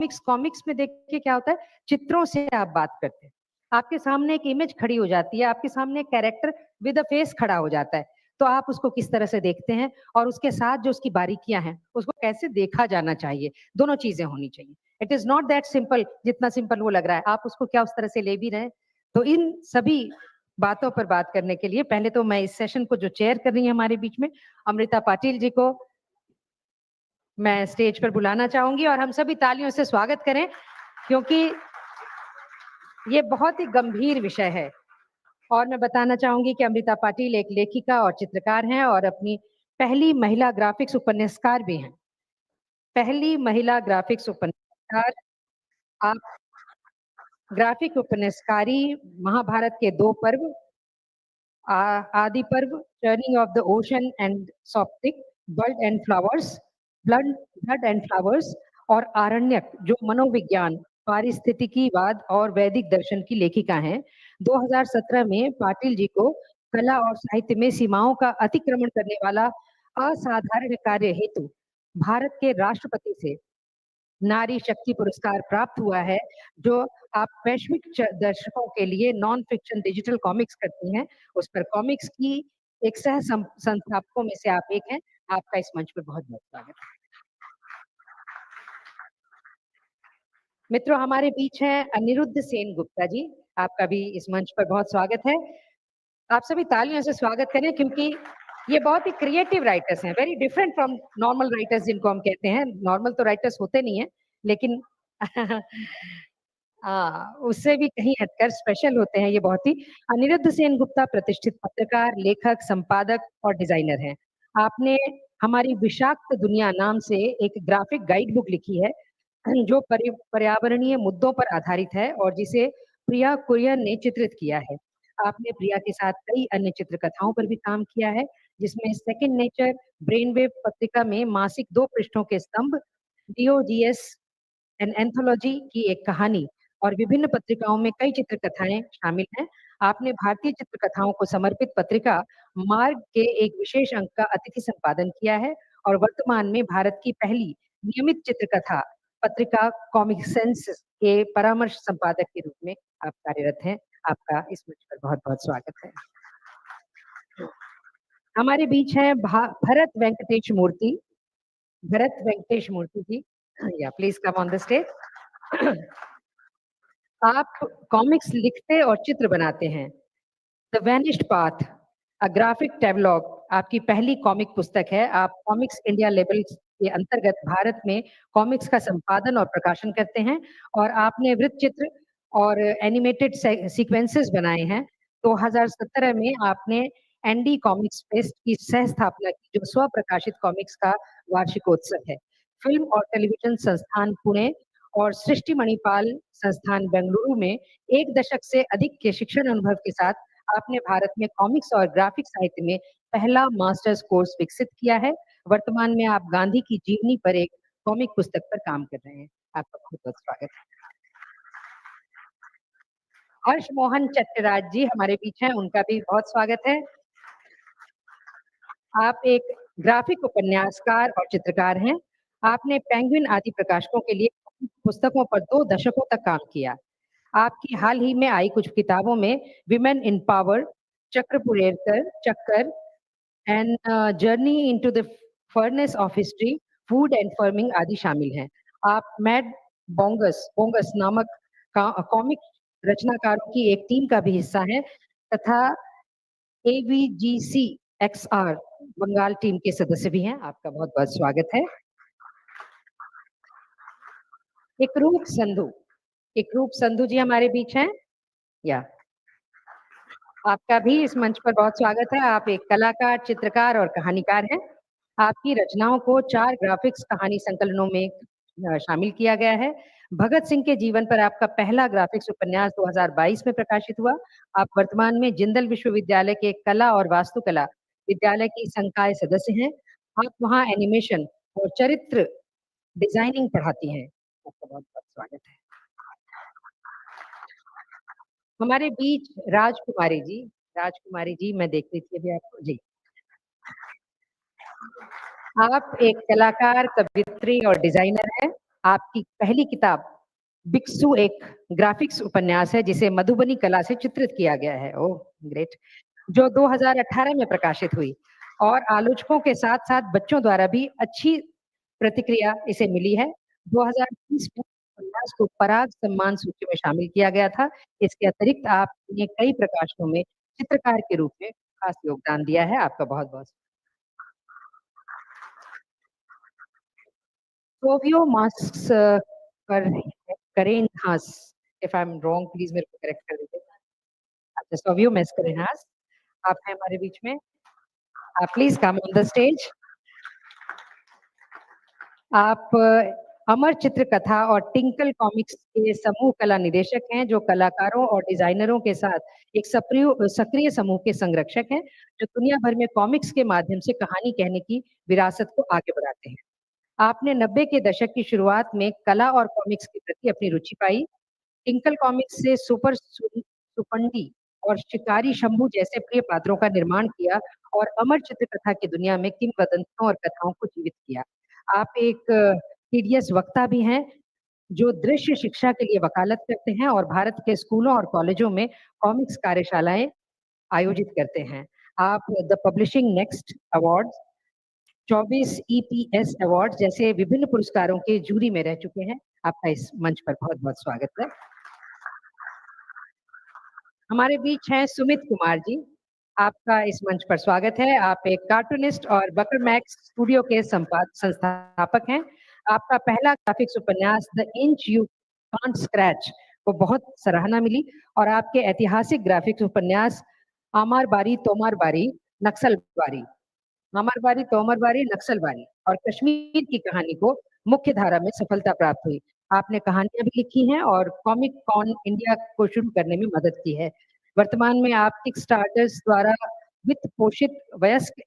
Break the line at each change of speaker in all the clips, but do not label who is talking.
Comics में देखिए क्या होता है, चित्रों से आप बात करते हैं, आपके सामने एक इमेज खड़ी हो जाती है, आपके सामने एक कैरेक्टर विद अ फेस खड़ा हो जाता है, तो आप उसको किस तरह से देखते हैं और उसके साथ जो उसकी बारीकियां हैं उसको कैसे देखा जाना चाहिए, दोनों चीजें होनी चाहिए। It is not that simple जितना सिंपल वो लग रहा है, आप उसको क्या उस तरह से ले भी रहे हैं। तो इन सभी बातों पर बात करने के लिए पहले तो मैं इस सेशन को जो चेयर कर रही है हमारे बीच में, अमृता पाटिल जी को मैं स्टेज पर बुलाना चाहूंगी और हम सभी तालियों से स्वागत करें, क्योंकि ये बहुत ही गंभीर विषय है। और मैं बताना चाहूंगी कि अमृता पाटिल एक लेखिका और चित्रकार हैं और अपनी पहली महिला ग्राफिक्स उपन्यासकार भी हैं। पहली महिला ग्राफिक्स उपन्यासकार। आप ग्राफिक उपन्यासकारी, महाभारत के 2 पर्व, आदि पर्व, turning of the ocean and सॉप्टिक, blood and flowers, blood and flowers और आरण्यक जो मनोविज्ञान, पारिस्थितिकीवाद और वैदिक दर्शन की लेखिका हैं। 2017 में पाटिल जी को कला और साहित्य में सीमाओं का अतिक्रमण करने वाला असाधारण कार्य हेतु भारत के राष्ट्रपति से नारी शक्ति पुरस्कार प्राप्त हुआ है, जो आप वैश्विक दर्शकों के लिए नॉन फिक्शन डिजिटल कॉमिक्स करती हैं, उस पर कॉमिक्स की एक सह संस्थापकों में से आप एक हैं। आपका इस मंच पर बहुत बहुत स्वागत है। मित्रों, हमारे बीच हैं अनिरुद्ध सेन गुप्ता जी, आपका भी इस मंच पर बहुत स्वागत है। आप सभी तालियों से स्वागत करें, क्योंकि ये बहुत ही क्रिएटिव राइटर्स हैं, very different from normal writers जिनको हम कहते हैं। नॉर्मल तो राइटर्स होते नहीं है, लेकिन उससे भी कहीं हटकर स्पेशल होते हैं ये बहुत ही। अनिरुद्ध सेन गुप्ता प्रतिष्ठित पत्रकार, लेखक, संपादक और डिजाइनर हैं। आपने हमारी विषाक्त दुनिया नाम से एक ग्राफिक गाइड बुक लिखी है, जो पर्यावरणीय मुद्दों पर आधारित है और जिसे प्रिया कुरियन ने चित्रित किया है। आपने प्रिया के साथ कई अन्य चित्रकथाओं पर भी काम किया है, जिसमें सेकंड नेचर, ब्रेनवेव पत्रिका में मासिक 2 पृष्ठों के स्तंभ, डीओजीएस एन एंथोलॉजी की एक कहानी और विभिन्न पत्रिकाओं में कई चित्रकथाएं शामिल हैं। आपने भारतीय चित्रकथाओं को समर्पित पत्रिका मार्ग के एक विशेष अंक का अतिथि संपादन किया है और वर्तमान में भारत की पहली नियमित चित्रकथा पत्रिका कॉमिक सेंस के परामर्श संपादक के रूप में आप कार्यरत हैं। आपका इस मंच पर बहुत बहुत स्वागत है। हमारे बीच है भरत वेंकटेश मूर्ति। भरत वेंकटेश मूर्ति जी, या please come on the stage. आप कॉमिक्स लिखते और चित्र बनाते हैं। The vanished path, a graphic travelogue आपकी पहली कॉमिक पुस्तक है। आप कॉमिक्स इंडिया लेबल के अंतर्गत भारत में कॉमिक्स का संपादन और प्रकाशन करते हैं और आपने वृत्त चित्र और एनिमेटेड सीक्वेंसेस बनाए हैं। 2017 में आपने एनडी कॉमिक्स फेस्ट की सह स्थापना की, जो स्व प्रकाशित कॉमिक्स का वार्षिकोत्सव है। फिल्म और टेलीविजन संस्थान पुणे और सृष्टि मणिपाल संस्थान बेंगलुरु में 1 दशक से अधिक के शिक्षण अनुभव के साथ आपने भारत में कॉमिक्स और ग्राफिक साहित्य में पहला मास्टर्स कोर्स विकसित किया है। वर्तमान में आप गांधी की जीवनी पर एक कॉमिक पुस्तक पर काम कर रहे हैं। आपका बहुत बहुत स्वागत है। हर्ष मोहन चट्टराज जी हमारे बीच हैं, उनका भी बहुत स्वागत है। आप एक ग्राफिक उपन्यासकार और चित्रकार हैं। आपने पेंगुइन आदि प्रकाशकों के लिए पुस्तकों पर 2 दशकों तक काम किया। आपकी हाल ही में आई कुछ किताबों में विमेन इन पावर, चक्कर and journey into the furnace of history, food and farming आदि शामिल हैं। आप मैड बोंगस नामक कॉमिक रचनाकारों की एक टीम का भी हिस्सा हैं तथा एवीजीसी एक्सआर बंगाल टीम के सदस्य भी हैं। आपका बहुत बहुत स्वागत है। इकरूप संधू जी हमारे बीच हैं। या आपका भी इस मंच पर बहुत स्वागत है। आप एक कलाकार, चित्रकार और कहानीकार हैं। आपकी रचनाओं को 4 ग्राफिक्स कहानी संकलनों में शामिल किया गया है। भगत सिंह के जीवन पर आपका पहला ग्राफिक्स उपन्यास 2022 में प्रकाशित हुआ। आप वर्तमान में जिंदल विश्वविद्यालय के कला और वास्तुकला विद्यालय की संकाय सदस्य हैं। आप वहाँ एनिमेशन और चरित्र डिजाइनिंग पढ़ाती हैं। आपका बहुत बहुत स्वागत है। हमारे बीच राजकुमारी जी मैं देख रही थी अभी आपको जी। आप एक कलाकार, कवियत्री और डिजाइनर हैं। आपकी पहली किताब भिक्षु एक ग्राफिक्स उपन्यास है जिसे मधुबनी कला से चित्रित किया गया है। Oh great! जो 2018 में प्रकाशित हुई और आलोचकों के साथ-साथ बच्चों द्वारा भी अच्छी प्रतिक्रिया इसे मिली है। 2020 में उपन्यास को पराग सम्मान सूची में शामिल किया गया था। इसके अतिरिक्त आपने कई प्रकाशनों में चित्रकार के रूप में खास योगदान दिया है। आपका बहुत-बहुत Savio masks Mascarenhas. If I'm wrong, please मेरे को करेक्ट कर दीजिए। अच्छा, Savio Mascarenhas, आप हैं हमारे बीच में। आप please come on the stage. आप अमर चित्र कथा और टिंकल कॉमिक्स के समूह कला निदेशक हैं, जो कलाकारों और डिजाइनरों के साथ एक सक्रिय सक्रिय समूह के संरक्षक हैं, जो दुनिया भर में कॉमिक्स के माध्यम से कहानी कहने की विरासत को आगे बढ़ाते हैं। आपने 90 के दशक की शुरुआत में कला और कॉमिक्स के प्रति अपनी रुचि पाई। टिंकल कॉमिक्स से सुपंडी और शिकारी शंभू जैसे प्रिय पात्रों का निर्माण किया और अमर चित्रकथा की दुनिया में किंवदंतियों और कथाओं को जीवित किया। आप एक टीडीएस वक्ता भी हैं, जो दृश्य शिक्षा के लिए वकालत करते हैं और भारत के स्कूलों और कॉलेजों में कॉमिक्स कार्यशालाएं आयोजित करते हैं। आप the publishing next award, 24 EPS award जैसे विभिन्न पुरस्कारों के जूरी में रह चुके हैं। आपका इस मंच पर बहुत-बहुत स्वागत है। हमारे बीच हैं सुमित कुमार जी। आपका इस मंच पर स्वागत है। आप एक कार्टूनिस्ट और बकर मैक्स स्टूडियो के संस्थापक हैं। आपका पहला ग्राफिक्स उपन्यास the inch you can't scratch को बहुत सराहना मिली और आपके ऐतिहासिक ग्राफिक्स उपन्यास आमार बारी तोमार बारी नक्सलबारी हमारबारी तोमरबारी नक्सलबारी और कश्मीर की कहानी को मुख्य धारा में सफलता प्राप्त हुई। आपने कहानियां भी लिखी हैं और कॉमिक कॉन इंडिया को शुरू करने में मदद की है। वर्तमान में आप किक स्टार्टर्स द्वारा वित्त पोषित वयस्क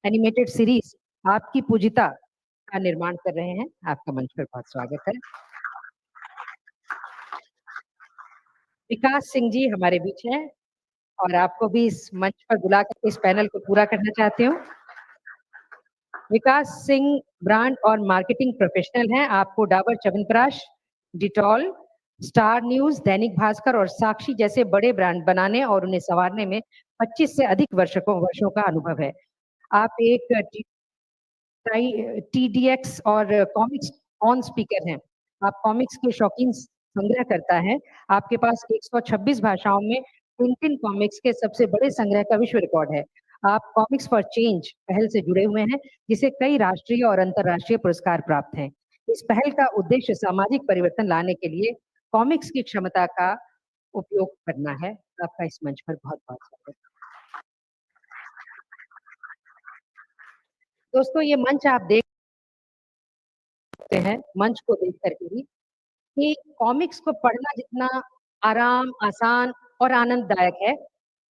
एनिमेटेड सीरीज आपकी पूजिता का निर्माण कर रहे हैं। आपका मंच पर बहुत स्वागत है। विकास सिंह जी हमारे बीच हैं और आपको भी इस मंच पर बुलाकर इस पैनल को पूरा करना चाहती हूँ। विकास सिंह ब्रांड और मार्केटिंग प्रोफेशनल हैं। आपको Dabur chyawanprash, Dettol, star news, Dainik Bhaskar और साक्षी जैसे बड़े ब्रांड बनाने और उन्हें संवारने में 25 से अधिक वर्षों का अनुभव है। आप एक टीडीएक्स और कॉमिक्स ऑन स्पीकर हैं। आप कॉमिक्स के शौकीन संग्रह करता है। आपके पास 126 भाषाओं में टिंटिन कॉमिक्स के सबसे बड़े संग्रह का विश्व रिकॉर्ड है। आप कॉमिक्स फॉर चेंज पहल से जुड़े हुए हैं, जिसे कई राष्ट्रीय और अंतर्राष्ट्रीय पुरस्कार प्राप्त हैं। इस पहल का उद्देश्य सामाजिक परिवर्तन लाने के लिए कॉमिक्स की क्षमता का उपयोग करना है। आपका इस मंच पर बहुत बहुत स्वागत है। दोस्तों, ये मंच आप देख सकते हैं, मंच को देख करके ही, कि कॉमिक्स को पढ़ना जितना आराम, आसान और आनंददायक है,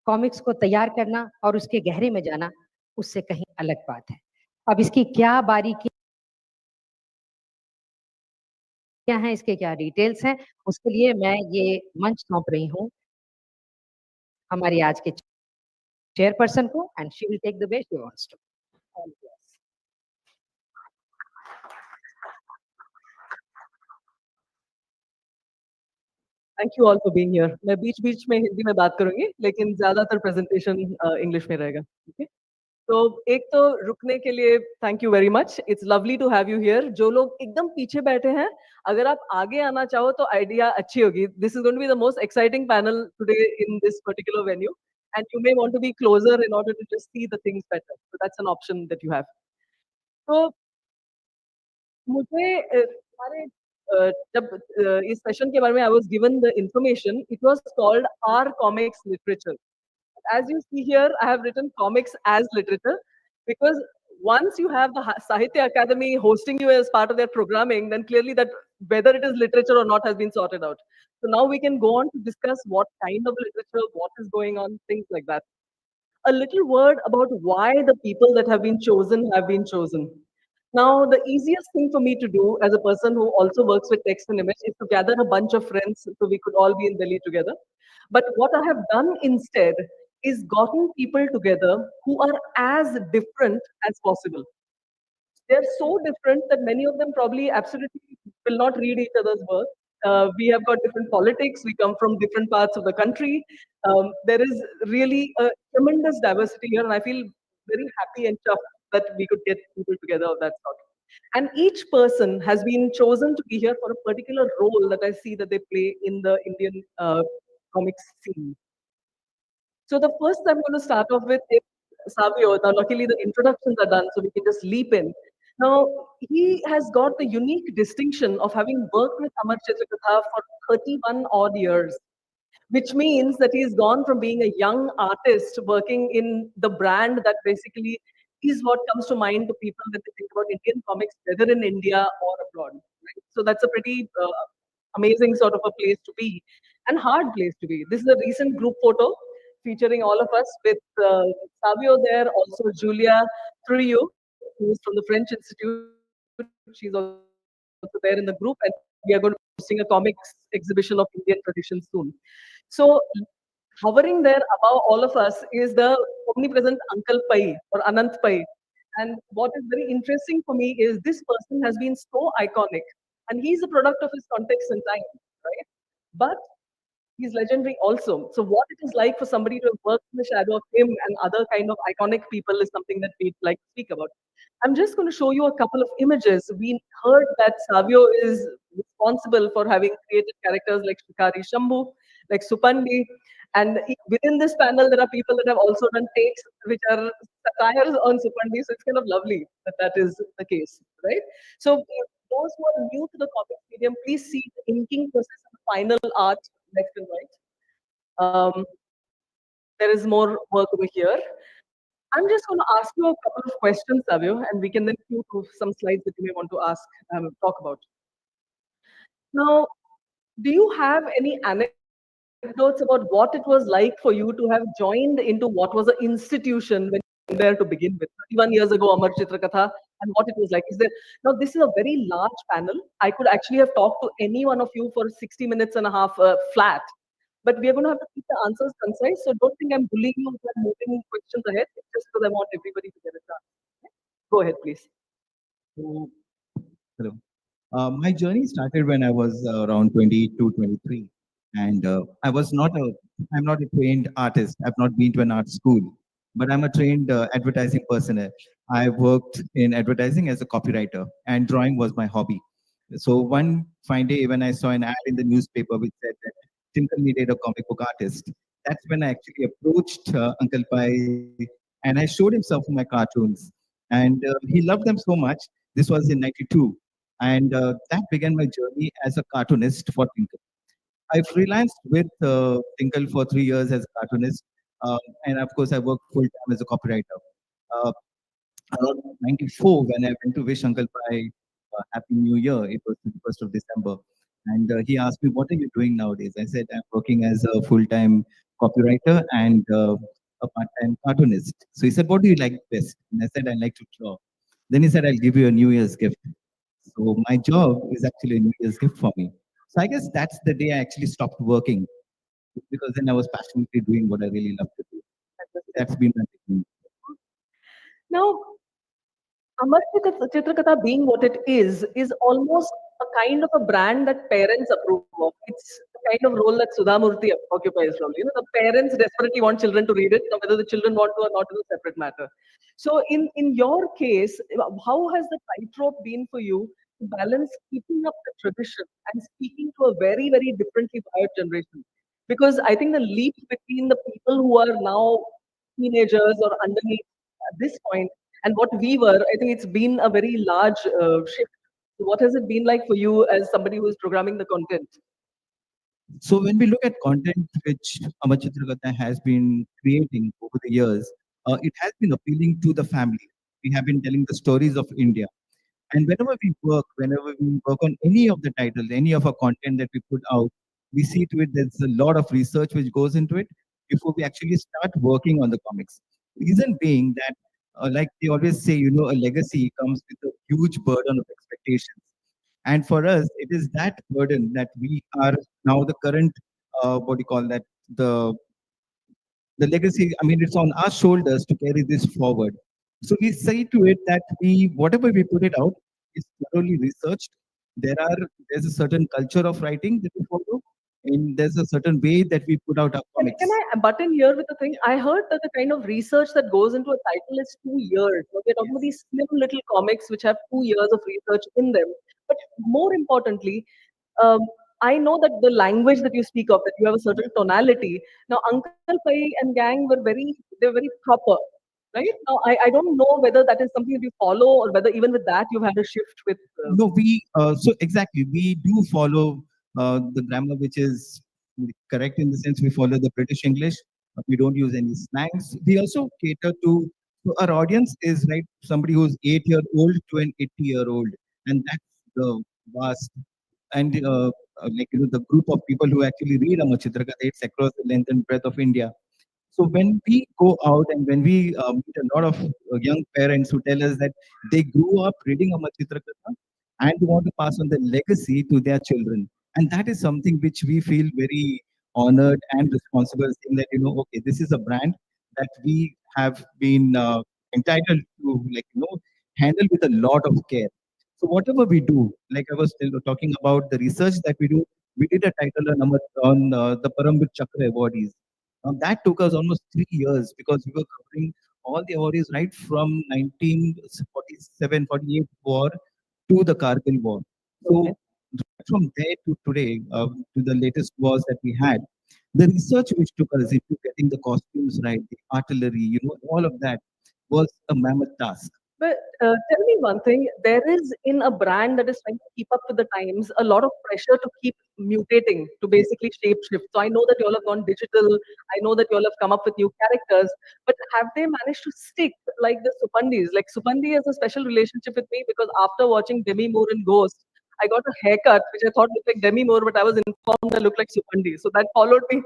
कॉमिक्स को तैयार करना और उसके गहरे में जाना उससे कहीं अलग बात है। अब इसकी क्या बारीकियां हैं, इसके क्या डिटेल्स हैं, उसके लिए मैं ये मंच सौंप रही हूँ हमारी आज के चेयरपर्सन को, and she will take the way she wants to.
Thank you all for being here. मैं बीच-बीच में हिंदी में बात करूँगी, लेकिन ज़्यादातर प्रेज़ेंटेशन इंग्लिश में रहेगा, ठीक है? तो एक तो रुकने के लिए thank you very much. It's lovely to have you here. जो लोग एकदम पीछे बैठे हैं, अगर आप आगे आना चाहो तो आइडिया अच्छी होगी। This is going to be the most exciting panel today in this particular venue and you may want to be closer in order to just see the things better. So that's an option that you have. तो मुझे हमारे जब इस session के बारे में I was given the information, it was called our comics literature. As you see here, I have written comics as literature because once you have the Sahitya Akademi hosting you as part of their programming, then clearly that whether it is literature or not has been sorted out. So now we can go on to discuss what kind of literature, what is going on, things like that. A little word about why the people that have been chosen. Now, the easiest thing for me to do as a person who also works with text and image is to gather a bunch of friends so we could all be in Delhi together. But what I have done instead is gotten people together who are as different as possible. They're so different that many of them probably absolutely will not read each other's work. We have got different politics. We come from different parts of the country. There is really a tremendous diversity here, and I feel very happy and chuffed that we could get people together of that sort. And each person has been chosen to be here for a particular role that I see that they play in the Indian comics scene. So the first I'm going to start off with is Savio. Now, luckily the introductions are done, so we can just leap in. Now, he has got the unique distinction of having worked with Amar Chitrakatha for 31 odd years, which means that he's gone from being a young artist working in the brand that basically is what comes to mind to people when they think about Indian comics, whether in India or abroad. Right? So that's a pretty amazing sort of a place to be and hard place to be. This is a recent group photo featuring all of us with Savio there, also Julia Trio, who is from the French Institute. She's also there in the group, and we are going to be hosting a comics exhibition of Indian tradition soon. So hovering there above all of us is the omnipresent Uncle Pai or Anant Pai. And what is very interesting for me is this person has been so iconic and he's a product of his context and time, right? But he's legendary also. So what it is like for somebody to have worked in the shadow of him and other kind of iconic people is something that we'd like to speak about. I'm just going to show you a couple of images. We heard that Savio is responsible for having created characters like Shikari Shambhu, like Supandi. And within this panel, there are people that have also done takes which are satires on Supandi. So it's kind of lovely that that is the case, right? So those who are new to the comics medium, please see the inking process and the final art left and right. Um, there is more work over here. I'm just going to ask you a couple of questions, Savio, and we can then go to some slides that you may want to ask, talk about. Now, do you have any anecdotes about what it was like for you to have joined into what was an institution when you were there to begin with? 31 years ago, Amar Chitrakatha, and what it was like. Is there now? This is a very large panel. I could actually have talked to any one of you for 60 minutes and a half flat. But we are going to have to keep the answers concise. So don't think I'm bullying you by moving questions ahead. It's just because I want everybody to get a chance. Okay? Go ahead, please.
So, hello. My journey started when I was around 22, 23, and I'm not a trained artist. I've not been to an art school, but I'm a trained advertising personnel. I worked in advertising as a copywriter, and drawing was my hobby. So one fine day, when I saw an ad in the newspaper which said that Tinkle needed a comic book artist, that's when I actually approached Uncle Pai, and I showed him some of my cartoons, and he loved them so much. This was in '92, and that began my journey as a cartoonist for Tinkle. I freelanced with Tinkle for 3 years as a cartoonist, and of course, I worked full time as a copywriter. Uh, Around '94, when I went to wish Uncle Pai Happy New Year, it was 21st of December, and he asked me, "What are you doing nowadays?" I said, "I'm working as a full time copywriter and a part time cartoonist." So he said, "What do you like best?" And I said, "I like to draw." Then he said, "I'll give you a New Year's gift." So my job is actually a New Year's gift for me. So I guess that's the day I actually stopped working because then I was passionately doing what I really love to do. That's been my beginning.
Now, Amar Chitrakatha being what it is almost a kind of a brand that parents approve of. It's the kind of role that Sudha Murthy occupies from. You know, the parents desperately want children to read it. Now, whether the children want to or not is a separate matter. So, in your case, how has the tightrope been for you to balance keeping up the tradition and speaking to a very, very differently wired generation? Because I think the leap between the people who are now teenagers or underneath at this point and what we were, I think it's been a very large shift. So what has it been like for you as somebody who is programming the content?
So when we look at content which Amachitra has been creating over the years, it has been appealing to the family. We have been telling the stories of India. And whenever we work on any of the titles, any of our content that we put out, we see to it there's a lot of research which goes into it before we actually start working on the comics. Reason being that, like they always say, a legacy comes with a huge burden of expectations. And for us, it is that burden that we are now the current, what do you call that, the the legacy. I mean, it's on our shoulders to carry this forward. So we say to it that whatever we put it out is thoroughly researched. There's a certain culture of writing that we follow, and there's a certain way that we put out our
Can
comics.
I butt in here with the thing? I heard that the kind of research that goes into a title is 2 years. So we're talking about these slim little comics which have 2 years of research in them. But more importantly, um, I know that the language that you speak of, that you have a certain tonality. Now, Uncle Pai and gang they're very proper, right? Now, I don't know whether that is something that you follow or whether even with that you've had a shift with.
No, so exactly, we do follow the grammar, which is correct in the sense we follow the British English. We don't use any slangs. We also cater to, so our audience is like somebody who's 8-year-old to an 80-year-old, and that's the vast and the group of people who actually read Amachitra. It's across the length and breadth of India. So when we go out and when we meet a lot of young parents who tell us that they grew up reading Amar Chitrakatha and they want to pass on the legacy to their children, and that is something which we feel very honored and responsible, saying that okay, this is a brand that we have been entitled to, handle with a lot of care. So whatever we do, like I was talking about the research that we do, we did a title on the Parambir Chakra awardees. That took us almost 3 years because we were covering all the awardees right from 1947, 48 war to the Kargil war. So
Okay.
right from there to today, to the latest wars that we had, the research which took us into getting the costumes right, the artillery, all of that was a mammoth task.
But tell me one thing, there is in a brand that is trying to keep up with the times a lot of pressure to keep mutating, to basically shape shift. So I know that you all have gone digital, I know that you all have come up with new characters, but have they managed to stick like the Supandis? Like Supandi has a special relationship with me because after watching Demi Moore in Ghost, I got a haircut which I thought looked like Demi Moore, but I was informed I looked like Supandi. So that followed me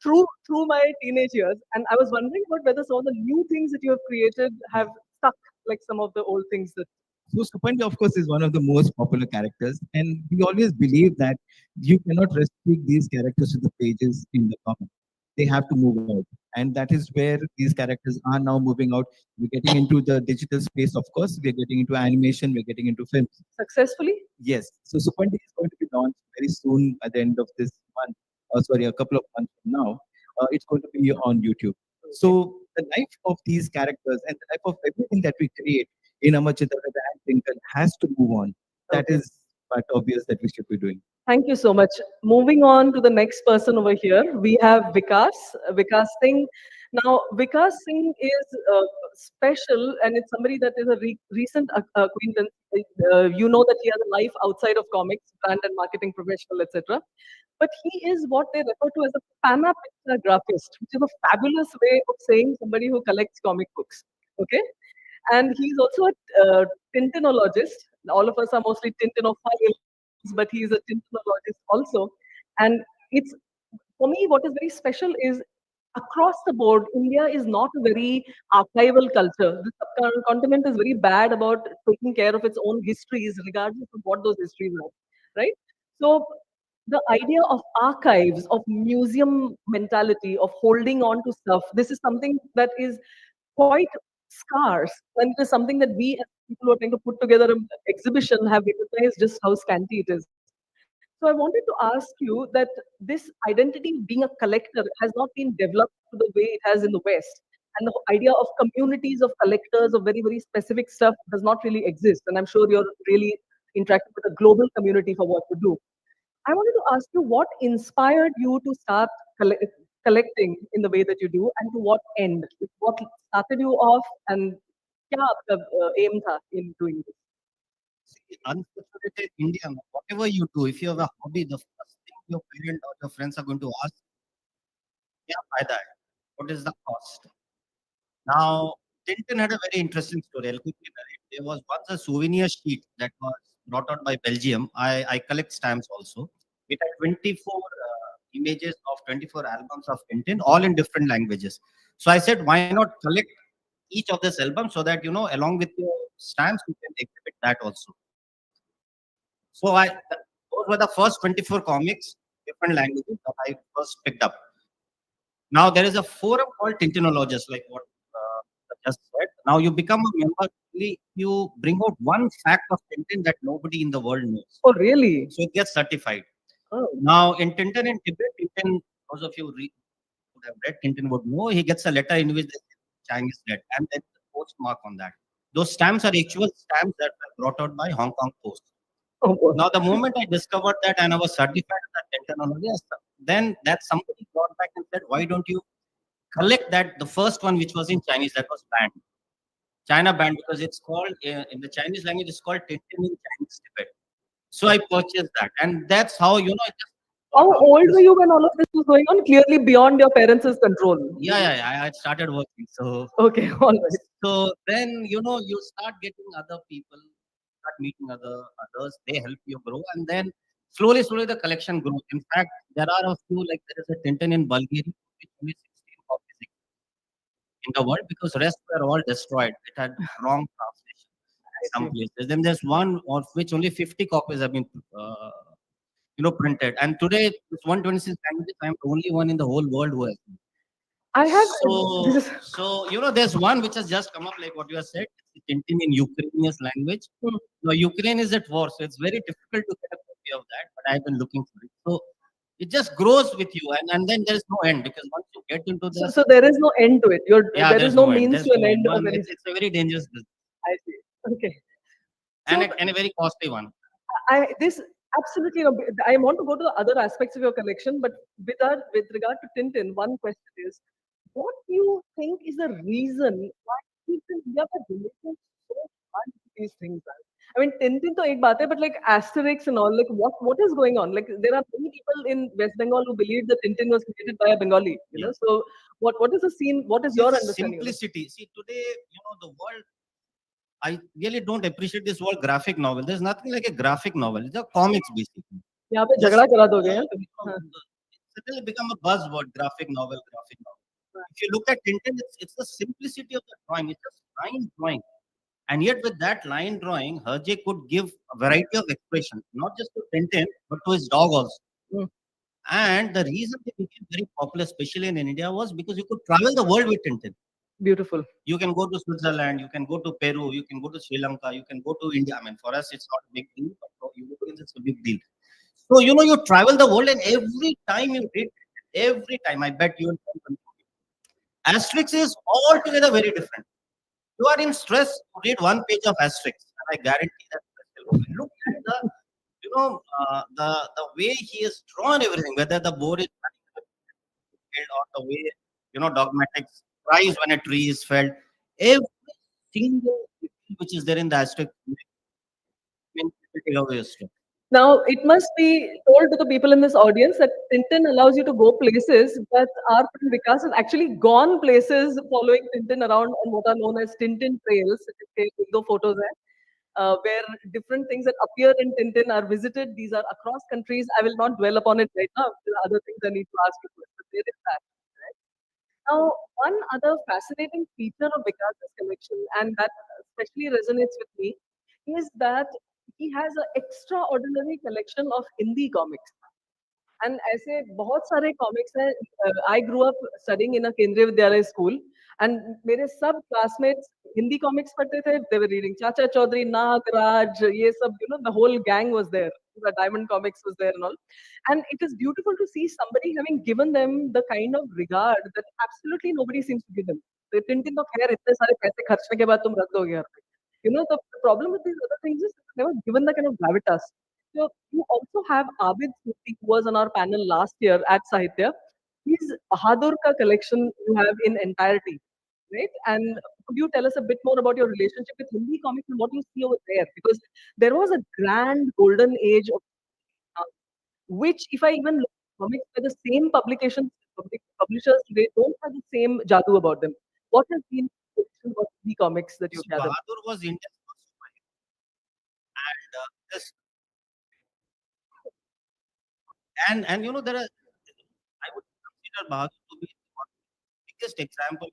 through my teenage years. And I was wondering about whether some of the new things that you have created have stuck like some of the old things that.
So Supandi, of course, is one of the most popular characters, and we always believe that you cannot restrict these characters to the pages in the comic. They have to move out, and that is where these characters are now moving out. We're getting into the digital space, of course. We're getting into animation. We're getting into films.
Successfully?
Yes. So Supandi is going to be launched very soon at the end of this month. Sorry, a couple of months from now. It's going to be on YouTube. So the life of these characters and the life of everything that we create in Amar Chitrapada and Twinkle has to move on. That
Okay.
is quite obvious that we should be doing.
Thank you so much. Moving on to the next person over here, we have Vikas, Vikas Singh. Now, Vikas Singh is special, and it's somebody that is a recent acquaintance. You know that he has a life outside of comics, brand and marketing professional, etc. But he is what they refer to as a panapictographist, which is a fabulous way of saying somebody who collects comic books. Okay, and he's also a Tintinologist. All of us are mostly Tintinophiles, but he's a Tintinologist also. And it's for me, what is very special is across the board, India is not a very archival culture. The subcontinent is very bad about taking care of its own histories, regardless of what those histories are, right? So the idea of archives, of museum mentality, of holding on to stuff, this is something that is quite scarce, and it is something that we as people who are trying to put together an exhibition have recognized just how scanty it is. So I wanted to ask you that this identity of being a collector has not been developed to the way it has in the West. And the idea of communities of collectors of very, very specific stuff does not really exist. And I'm sure you're really interacting with a global community for what you do. I wanted to ask you what inspired you to start collecting in the way that you do, and to what end? What started you off, and क्या आपका aim था in doing this?
See, unfortunately, in India, whatever you do, if you have a hobby, the first thing your parent or your friends are going to ask, "Kya fayda hai? What is the cost?" Now, Tintin had a very interesting story. I'll quickly narrate. There was once a souvenir sheet that was brought out by Belgium. I collect stamps also. It had 24 images of 24 albums of Tintin, all in different languages. So I said, why not collect each of this album so that, along with your stamps, you can exhibit that also. So those were the first 24 comics, different languages that I first picked up. Now there is a forum called Tintinologists, like what I just said. Now you become a member Only you bring out one fact of Tintin that nobody in the world knows.
Oh, really?
So it gets certified.
Oh.
Now, in Tintin and Tibet, Tintin, those of you would have read Tintin would know, he gets a letter in which Chang is dead, and then the postmark on that. Those stamps are actual stamps that were brought out by Hong Kong Post.
Oh, boy.
Now, the moment I discovered that and I was certified as a Tintin owner, yes, then that somebody got back and said, why don't you collect that, the first one which was in Chinese, that was banned. China banned because it's called, in the Chinese language, it's called Tintin in Chinese Tibet. So I purchased that, and that's how, it just
How old were you when all of this was going on? Clearly beyond your parents' control.
Yeah, I started working. So
Okay, all right.
so then you start getting other people, start meeting others. They help you grow, and then slowly the collection grows. In fact, there are a few, like there is a Tintin in Bulgaria, which only 16 copies in the world because rest were all destroyed. It had wrong translation in some places. Then there's one of which only 50 copies have been printed. And today, it's 126 languages. I'm the only one in the whole world who has.
I have
There's one which has just come up, like what you have said, it's Tintin in Ukrainian language. Now, Ukraine is at war, so it's very difficult to get a copy of that, but I've been looking for it. So it just grows with you, and then there is no end because once you get into this.
So there is no end to it.
Yeah,
there is no
end.
means
There's
to an
no
end
end.
of anything.
It's a very dangerous business.
I see. Okay.
And a very costly one.
Absolutely. I want to go to the other aspects of your collection, but with regard to Tintin, one question is, what do you think is the reason why people here are relating so much to these things? I mean, Tintin to ek baat hai, but like Asterix and all, like what is going on? Like there are many people in West Bengal who believe that Tintin was created by a Bengali. You know, so what is the scene? What is your understanding?
Simplicity. See, today, the world. I really don't appreciate this word graphic novel. There's nothing like a graphic novel. It's a comics basically.
यहाँ पे झगड़ा करा दोगे हैं?
It's suddenly become a buzzword, graphic novel. If you look at Tintin, it's the simplicity of the drawing. It's just line drawing. And yet with that line drawing, Hergé could give a variety of expressions, not just to Tintin, but to his dog also. And the reason they became very popular, especially in India, was because you could travel the world with Tintin.
Beautiful.
You can go to Switzerland, you can go to Peru, you can go to Sri Lanka, you can go to India. I mean, for us, it's not a big deal, but for Europeans, it's a big deal. So, you travel the world, and every time you read, every time, I bet you will. Asterix is altogether very different. You are in stress to read one page of Asterix, and I guarantee that look at the way he has drawn everything, whether the boar is or the way dogmatics cries when a tree is felled. Every single thing which is there in the Asterix,
now, it must be told to the people in this audience that Tintin allows you to go places, but our friend Vikas has actually gone places following Tintin around on what are known as Tintin trails. Photos where different things that appear in Tintin are visited. These are across countries. I will not dwell upon it right now. There are other things I need to ask you, but there is that. Right? Now, one other fascinating feature of Vikas's collection, and that especially resonates with me, is that he has an extraordinary collection of Hindi comics. And ऐसे बहुत सारे comics हैं. I grew up studying in a Kendriya Vidyalaya school, and मेरे सब classmates Hindi comics पढ़ते थे. They were reading Chacha Chaudhary, Nagraj, ये सब, the whole gang was there. The Diamond Comics was there and all. And it is beautiful to see somebody having given them the kind of regard that absolutely nobody seems to give them. तो Tintin तो खैर इतने सारे पैसे खर्चने के बाद तुम रख दोगे यार. The problem with these other things is they were given the kind of gravitas. So you also have Abid Murthy, who was on our panel last year at Sahitya. His Bahadur ka collection you have in entirety, right? And could you tell us a bit more about your relationship with Hindi comics and what you see over there? Because there was a grand golden age of which, if I even look at comics by the same publishers today don't have the same jadoo about them. What has been the collection of Hindi comics that you've gathered?
Bahadur was India's first superhero. And there are, I would consider Bahadur to be the biggest example,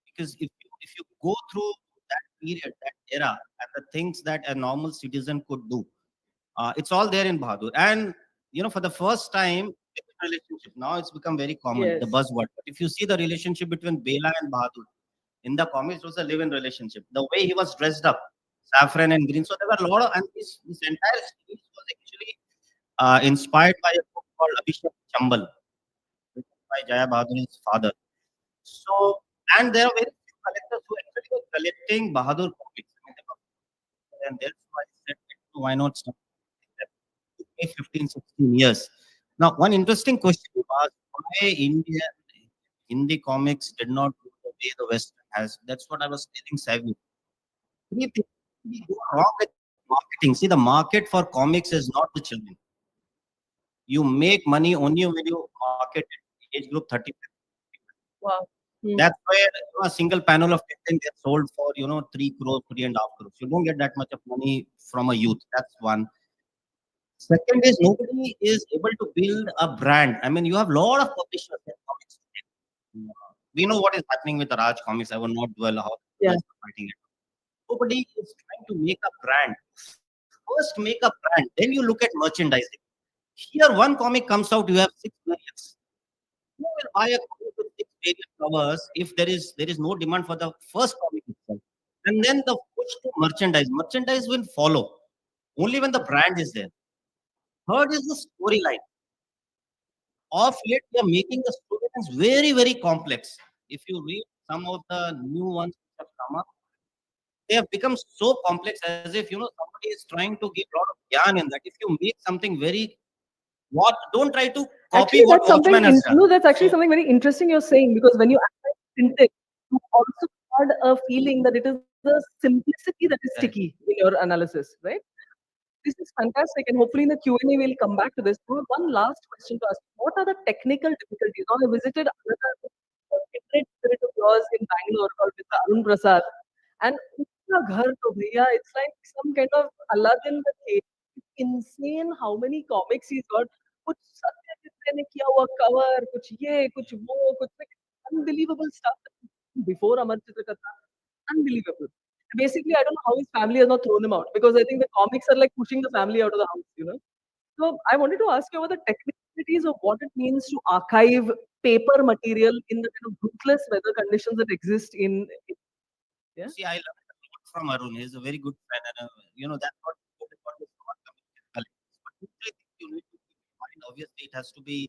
because if you go through that period, that era, and the things that a normal citizen could do, it's all there in Bahadur. And for the first time, relationship, now it's become very common, the buzzword. But if you see the relationship between Bela and Bahadur, In the comics, it was a live-in relationship. The way he was dressed up, saffron and green. So there were a lot of, and this entire series was actually inspired by a book called Abhishek Chambal, written by Jaya Bahadur's father. So, and there are very few collectors who actually were collecting Bahadur comics. I mean, they were, and that's why I said, why not start with them? It took me 15, 16 years. Now, one interesting question you asked, why India Hindi comics did not go the way the West has. That's what I was telling Savio. Three things we go wrong with marketing. See, the market for comics is not the children. You make money only when you market it, age group 30.
Wow.
That's where a single panel of 10 gets sold for 3 crores, 3.5 crores. You don't get that much of money from a youth. That's one. Second is nobody is able to build a brand. I mean, you have a lot of publishers in comics today. We know what is happening with the Raj comics. I will not dwell how
Yeah.
fighting it. Nobody is trying to make a brand. First, make a brand. Then you look at merchandising. Here, one comic comes out, you have 6 variants. Who will buy a comic with 6 variant covers if there is no demand for the first comic itself? And then the push to merchandise. Merchandise will follow only when the brand is there. Third is the storyline. Of late, we are making the storylines very, very complex. If you read some of the new ones which have come up, they have become so complex as if somebody is trying to give a lot of yarn in that. If you make something very what don't try to copy
Actually,
what
that's something,
Watchman has done.
no, that's actually
So
something very interesting you're saying, because when you analyze printing, you also had a feeling that it is the simplicity that is sticky in your analysis, right? This is fantastic, and hopefully in the Q&A we'll come back to this. One last question to ask: what are the technical difficulties? Now, I visited another kindred spirit of yours in Bangalore called Mr. Arun Prasad, and उसका घर तो भैया, it's like some kind of Aladdin the cave. It's insane how many comics he's got. कुछ सत्य ने किया हुआ cover, कुछ ये, कुछ वो, कुछ like unbelievable stuff before Amar Chitrakarta. Unbelievable. Basically, I don't know how his family has not thrown him out, because I think the comics are like pushing the family out of the house. So I wanted to ask you about the technicalities of what it means to archive paper material in the kind of ruthless weather conditions that exist in. Yeah.
see, I learned a lot from Arun. He's a very good friend, and that's what is not coming. But two, three things you need to keep in mind. Obviously, it has to be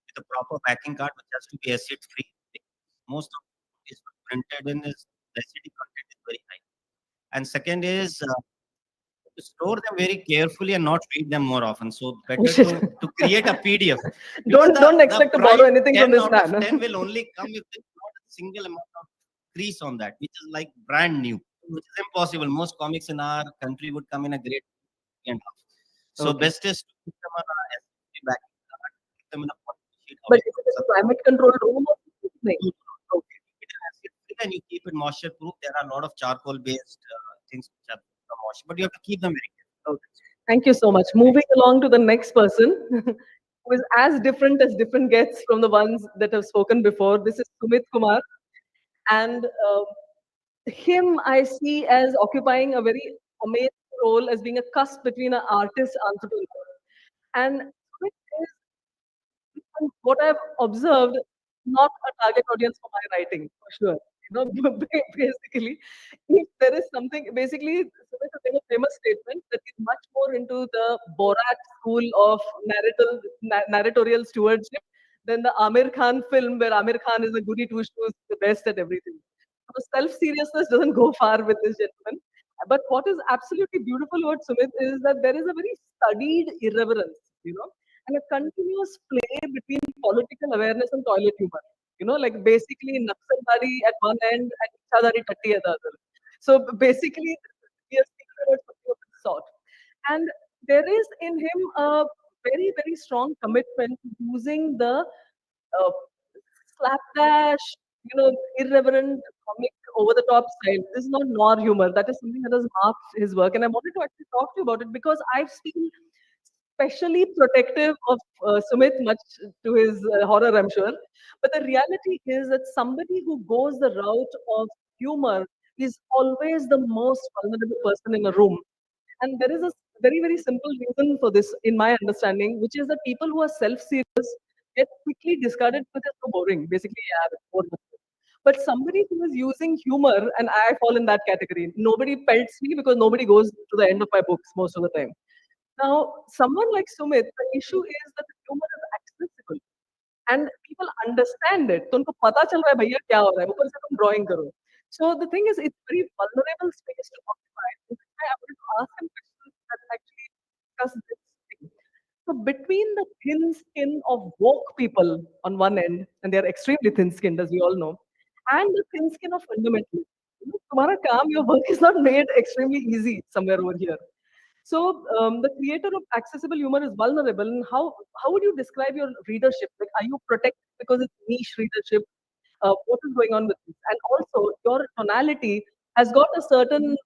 with a proper backing card, which has to be acid free. Most of it is printed in is the acidic content is very high. And second is to store them very carefully and not read them more often. So better to create a PDF.
Don't expect to borrow anything from this
10 out of
man.
10 will only come if there's not a single amount of crease on that, which is like brand new, which is impossible. Most comics in our country would come in a grade 3.5. So
Okay.
best is to put them on a SSD backing card, keep them in a sheet.
But is it a climate controlled room or something?
Okay. Keep it in acid free and you keep it moisture proof. There are a lot of charcoal based things which are moisture, but you have to keep them very careful.
Okay. Thank you so much. Moving along to the next person, who is as different as different gets from the ones that have spoken before. This is Sumit Kumar. And him I see as occupying a very amazing role as being a cusp between an artist and entrepreneur. And Sumit is, from what I've observed, not a target audience for my writing, for sure. Basically, if there is something, basically, Sumit has made a famous statement that he's much more into the Borat school of narratorial stewardship than the Amir Khan film, where Amir Khan is a goody two shoes, the best at everything. So self-seriousness doesn't go far with this gentleman. But what is absolutely beautiful about Sumit is that there is a very studied irreverence, and a continuous play between political awareness and toilet humor. Like basically Naxalbari at one end and Ichadari Tatti at the other. So basically, we are speaking about something of this sort. And there is in him a very, very strong commitment to using the slapdash, irreverent comic over the top style. This is not noir humor. That is something that has marked his work. And I wanted to actually talk to you about it because I've seen specially protective of Sumit, much to his horror, I'm sure. But the reality is that somebody who goes the route of humor is always the most vulnerable person in a room. And there is a very, very simple reason for this, in my understanding, which is that people who are self serious get quickly discarded because they're so boring. Basically, yeah, bored. But somebody who is using humor, and I fall in that category. Nobody pelts me because nobody goes to the end of my books most of the time. Now, someone like Sumit, the issue is that the humor is accessible and people understand it. तो उनको पता चल रहा है भैया क्या हो रहा है, ऊपर से तुम drawing करो. So the thing is, it's very vulnerable space to occupy. And I wanted to ask him questions that actually discuss this thing. So between the thin skin of woke people on one end, and they're extremely thin-skinned, as we all know, and the thin skin of fundamentalists, तुम्हारा काम, your work is not made extremely easy somewhere over here. So the creator of accessible humor is vulnerable. And how would you describe your readership? Like, are you protected because it's niche readership? What is going on with this? And also, your tonality has got a certain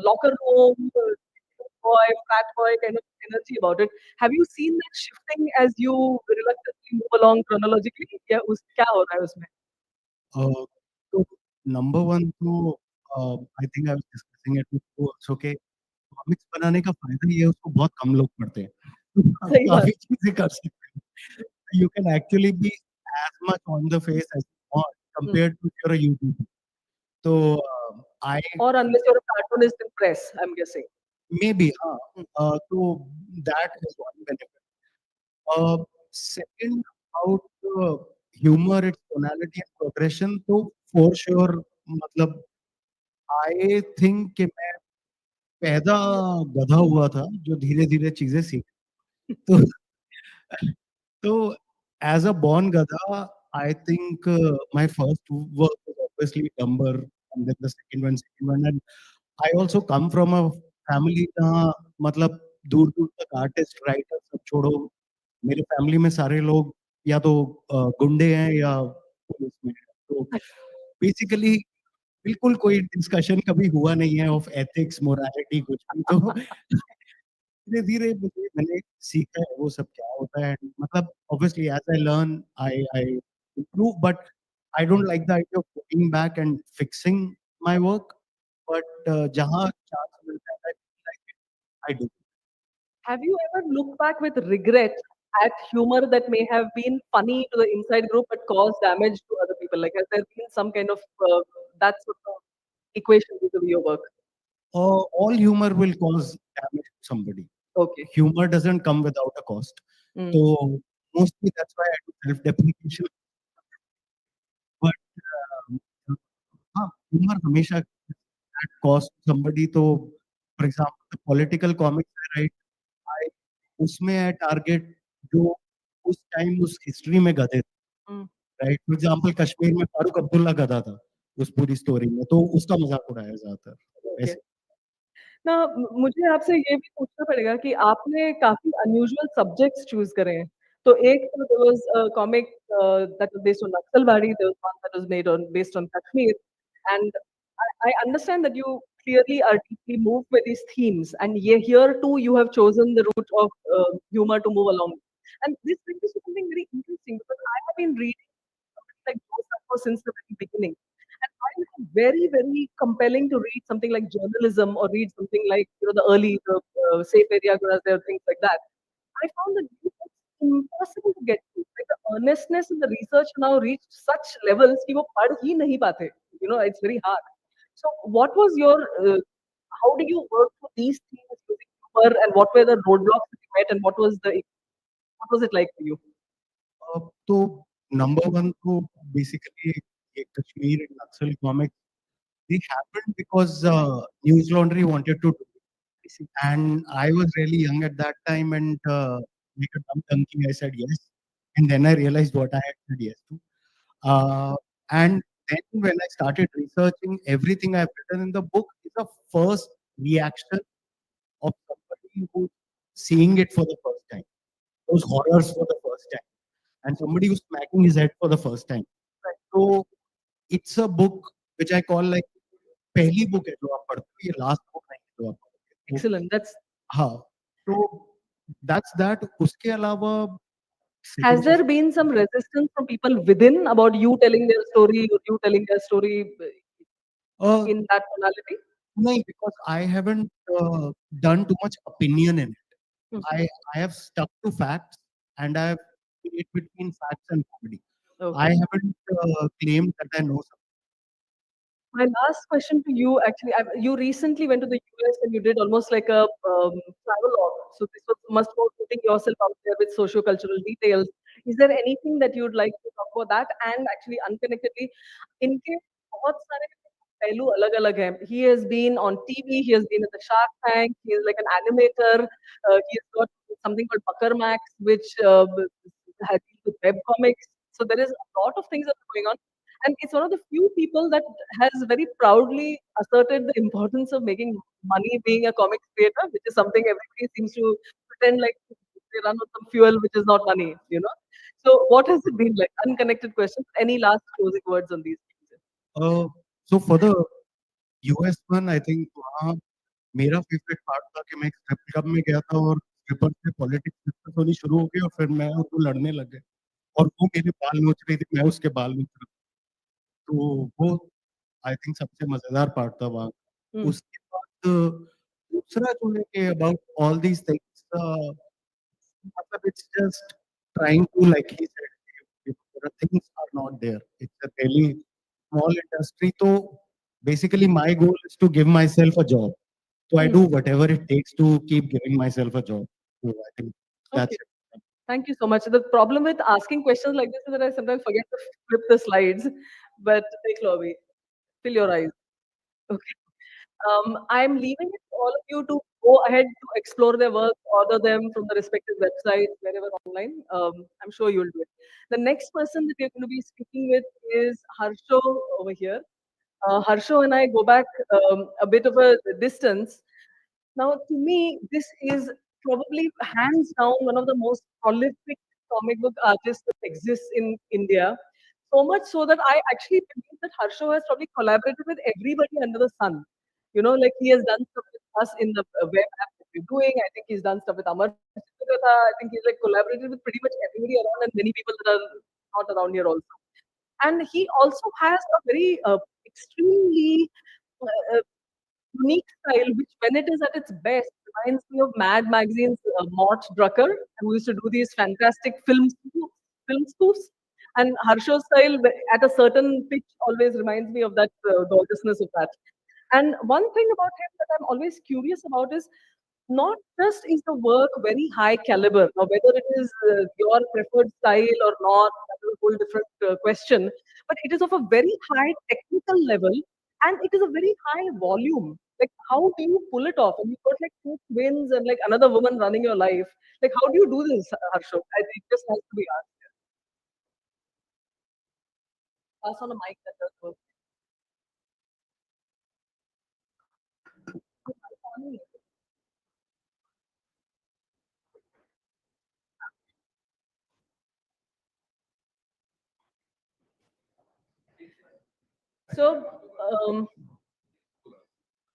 locker room, boy, fat boy kind of energy about it. Have you seen that shifting as you reluctantly move along chronologically? Yeah, क्या हो रहा है उसमें?
So number one, तो I think I was discussing it with you also कि comics बनाने का फायदा ये है उसको बहुत कम लोग पढ़ते हैं। तो आप
सही बात.
काफ़ी चीज़ें कर सकते हो। You can actually be as much on the face as you want compared to if you're a YouTuber. So I
Or unless you're a cartoonist in press, I'm guessing.
maybe so that is one benefit. Second, about humor, its tonality and progression, तो for sure मतलब I think कि मैं पैदा गधा हुआ था जो धीरे-धीरे चीज़ें सीख तो So, as a born Gada, I think my first work was obviously Dumber, and then the second one, and I also come from a family जहाँ मतलब दूर-दूर तक आर्टिस्ट, राइटर सब छोड़ो, मेरे फैमिली में सारे लोग या तो गुंडे हैं या पुलिस में हैं। तो बेसिकली बिल्कुल कोई डिस्कशन कभी हुआ नहीं है ऑफ एथिक्स, मोरालिटी कुछ भी तो धीरे-धीरे मुझे मैंने सीखा है वो सब क्या होता है मतलब obviously as I learn I improve but I don't like the idea of going back and fixing my work but जहाँ चांस मिलता है I like it I do.
Have you ever looked back with regret at humor that may have been funny to the inside group but caused damage to other people? Like, has there been some kind of that sort of equation with your work?
All humor will cause damage to somebody.
Okay.
Humor doesn't come without a cost.
Mm.
So mostly that's why I do self-deprecation. But हाँ, humor हमेशा at cost somebody तो for example the political comics I write I उसमें है target जो उस time उस history में गधे थे
Mm.
Right for example Kashmir में फारूक अब्दुल्ला गधा था उस पूरी स्टोरी में तो उसका मजाक उड़ाया ज्यादातर
Okay.
ऐसे
ना मुझे आपसे ये भी पूछना पड़ेगा कि आपने काफ़ी अनयूजुअल सब्जेक्ट्स चूज़ करे हैं। तो एक तो there was a comic that was based on Naxalbari, there was one that was made on based on Kashmir, and I understand that you clearly are deeply moved by these themes, and here too you have chosen the route of humor to move along. And this brings me to something very interesting because I have been reading something like Joseph since the very beginning. And I find it very, very compelling to read something like journalism or read something like the early safe area there, things like that. I found that it's impossible to get to. Like the earnestness in the research now reached such levels कि वो पढ़ ही नहीं पाते. It's very hard. So, what was your? How did you work through these themes using humor, and what were the roadblocks that you met, and what was it like for you?
तो number one तो basically ये कश्मीर नक्सल comic they happened because News Laundry wanted to do it. And I was really young at that time and like a dumb donkey, I said yes. And then I realized what I had said yes to. And then when I started researching, everything I've written in the book is a first reaction of somebody who's seeing it for the first time, those horrors for the first time, and somebody who's smacking his head for the first time. So it's a book which I call like पहली book है जो आप पढ़ते हो, ये last book नहीं है जो आप पढ़ोगे। तो
Excellent.
हाँ, तो दैट्स दैट उसके अलावा
Has
second cheese
there been some resistance from people within about you telling their story or you telling their story
a,
in that tonality?
नहीं because I haven't done too much opinion in it.
Hmm.
I have stuck to facts and I have played between facts and comedy. I
Okay.
haven't claimed that I know something.
My last question to you, actually, you recently went to the US and you did almost like a travelogue. So this was must be putting yourself out there with socio-cultural details. Is there anything that you'd like to talk about that? And actually, unconnectedly, इनके बहुत सारे पहलू अलग-अलग हैं. He has been on TV. He has been in the Shark Tank. He is like an animator. He has got something called Pucker Max, which has with web comics. So there is a lot of things that are going on. And it's one of the few people that has very proudly asserted the importance of making money being a comics creator, which is something everybody seems to pretend like they run on some fuel which is not money, you know. So what has it been like? Unconnected questions. Any last closing words on these things?
So for the US one, I think वहाँ मेरा favourite part था कि मैं एक strip club में गया था और स्ट्रिपर से पॉलिटिक्स डिस्कस होनी शुरू हो गई और फिर मैं और वो लड़ने लग गए और वो मेरे बाल नोच रही थी, मैं उसके बाल नोच रहा था। तो वो आई थिंक सबसे मजेदार पार्ट था वहाँ। उसके बाद दूसरा जो है कि अबाउट ऑल दीज थिंग्स मतलब it's just trying to like he said things are not there, it's a really small industry. तो basically my goal is to give myself a job, so I do whatever it takes to keep giving myself a job. So I think that's it.
Thank you so much. The problem with asking questions like this is that I sometimes forget to flip the slides. But take Lobby, fill your eyes. Okay. I'm leaving it to all of you to go ahead to explore their work, order them from the respective websites, wherever online. I'm sure you'll do it. The next person that we're going to be speaking with is Harsho over here. Harsho and I go back a bit of a distance. Now, to me, this is probably hands down one of the most prolific comic book artists that exists in India. So much so that I actually believe that Harsho has probably collaborated with everybody under the sun. You know, like he has done stuff with us in the web app that we're doing. I think he's done stuff with Amar. I think he's like collaborated with pretty much everybody around and many people that are not around here also. And he also has a very extremely uh, unique style, which when it is at its best, reminds me of Mad Magazine's Mort Drucker, who used to do these fantastic film spoofs. And Harsho's style, at a certain pitch, always reminds me of that gorgeousness of that. And one thing about him that I'm always curious about is not just is the work very high caliber, or whether it is your preferred style or not, that is a whole different question, but it is of a very high technical level and it is a very high volume. Like, how do you pull it off? And you've got like two twins and like another woman running your life. Like, how do you do this, Harsho? I think it just has to be asked. Pass on a mic that does work. So,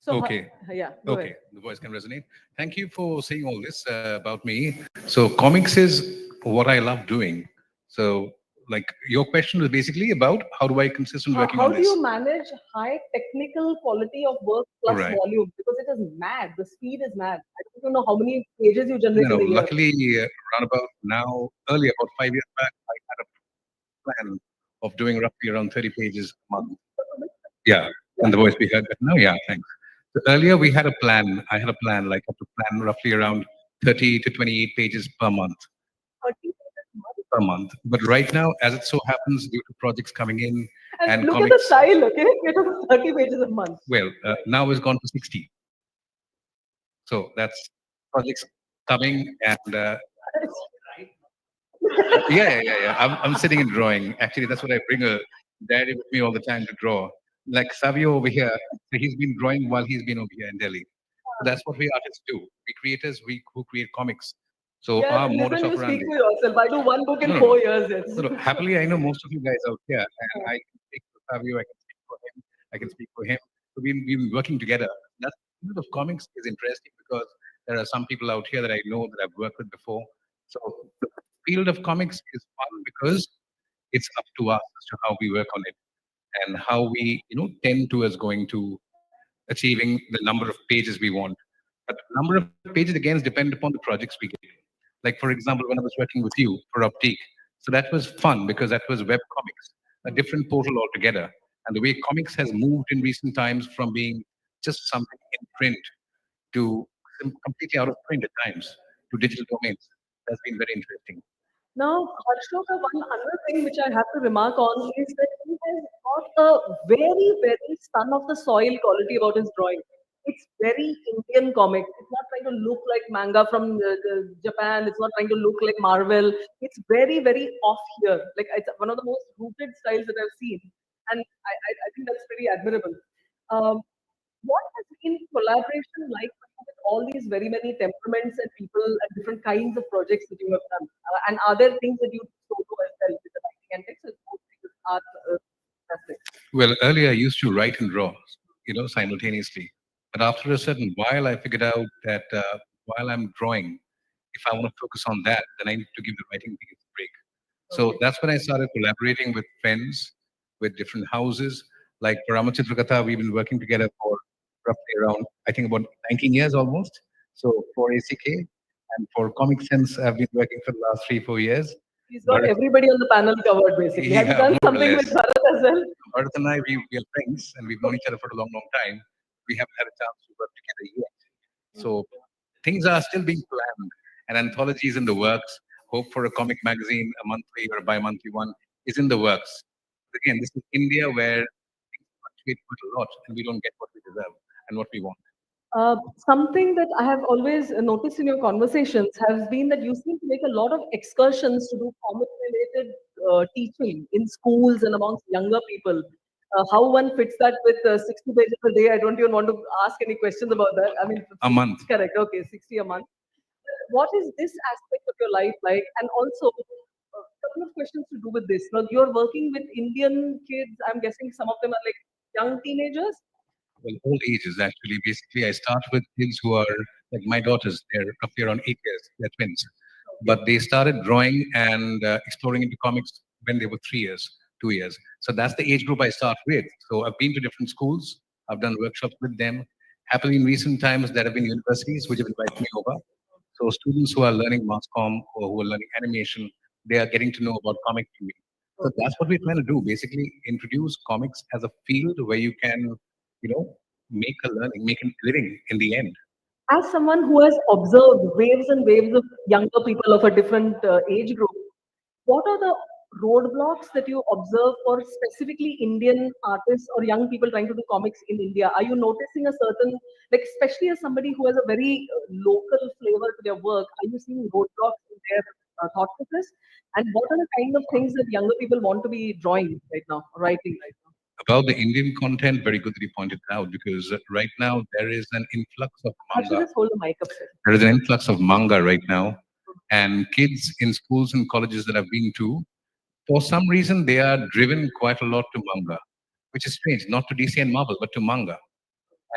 Okay.
Yeah.
Okay.
Ahead.
The voice can resonate. Thank you for saying all this about me. So, comics is what I love doing. So, like, your question was basically about how do I consistent working
How
on
do
this?
you manage high technical quality of work plus
Right.
volume? Because it is mad. The speed is mad. I don't even know how many pages you generate
No,
in a year.
luckily, around about now, earlier, about 5 years back, I had a plan of doing roughly around 30 pages a month. Yeah. And the voice we heard, but no, yeah, thanks. So earlier we had a plan. I had a plan, like I had to plan roughly around 30 to 28 pages per month.
30 pages a month.
Per month. But right now, as it so happens, due to projects coming in and
look
comics,
at the style, okay? It is 30 pages a month.
well, now it's gone to 60. So that's projects coming and yeah. I'm sitting and drawing. Actually, that's what I bring a diary with me all the time to draw. Like Savio over here, so he's been drawing while he's been over here in Delhi. So that's what we artists do. We creators, we who create comics. So
Yeah,
our modus
listen, you
operandi.
speak for yourself. I do one book in
No, no,
4 years. Yes.
So look, happily, I know most of you guys out here, and I can speak for Savio, I can speak for him, I can speak for him. So we've been working together. That's the field of comics is interesting because there are some people out here that I know that I've worked with before. So the field of comics is fun because it's up to us as to how we work on it and how we, tend towards going to achieving the number of pages we want. But number of pages again is dependent upon the projects we get. Like for example, when I was working with you for Optique, so that was fun because that was web comics, a different portal altogether. And the way comics has moved in recent times from being just something in print to completely out of print at times to digital domains. That's been very interesting.
Now, Harsho, one other thing which I have to remark on is that he has got a very, very son of the soil quality about his drawing. It's very Indian comic. It's not trying to look like manga from Japan. It's not trying to look like Marvel. It's very, very off here. Like it's one of the most rooted styles that I've seen, and I think that's pretty admirable. Um, what has been collaboration like with all these very many temperaments and people and different kinds of projects that you have done? And are there things that you solo as well with the writing and text, or both things are aspects?
Well, earlier I used to write and draw, simultaneously. But after a certain while, I figured out that while I'm drawing, if I want to focus on that, then I need to give the writing thing a break. So
Okay.
that's when I started collaborating with friends, with different houses. Like for Ramachitrakatha, we've been working together for roughly around, I think, about 19 years almost. So for ACK and for Comic Sense, I've been working for the last 3, 4 years.
He's got
Bharath,
everybody on the panel covered basically. Have you
yeah,
done
more or
something with
less.
Bharat as well?
Bharath and I, we are friends and we've known each other for a long, long time. We haven't had a chance to work together yet. So things are still being planned. An anthology is in the works. Hope for a comic magazine, a monthly or a bi-monthly one, is in the works. But again, this is India where things fluctuate quite a lot and we don't get what we deserve and what we want.
Something that I have always noticed in your conversations has been that you seem to make a lot of excursions to do comic-related teaching in schools and amongst younger people. How one fits that with 60 pages a day, I don't even want to ask any questions about that. I mean,
A month.
correct, okay, 60 a month. What is this aspect of your life like? And also, a couple of questions to do with this. Now, you're working with Indian kids. I'm guessing some of them are like young teenagers.
Well, all ages actually. Basically, I start with kids who are like my daughters. They're roughly around 8 years. They're twins, but they started drawing and exploring into comics when they were 3 years, 2 years. So that's the age group I start with. So I've been to different schools. I've done workshops with them. Happily, in recent times, there have been universities which have invited me over. So students who are learning mass comm or who are learning animation, they are getting to know about comics from me. So that's what we're trying to do. Basically, introduce comics as a field where you can, you know, make a learning, make a living in the end.
As someone who has observed waves and waves of younger people of a different age group, what are the roadblocks that you observe for specifically Indian artists or young people trying to do comics in India? Are you noticing a certain, like, especially as somebody who has a very local flavor to their work, are you seeing roadblocks in their thought process? And what are the kind of things that younger people want to be drawing right now, writing right now?
About the Indian content, very good that you pointed out because right now there is an influx of
I should
manga.
just hold the mic up, sir.
There is an influx of manga right now, and kids in schools and colleges that I've been to, for some reason, they are driven quite a lot to manga, which is strange, not to DC and Marvel, but to manga.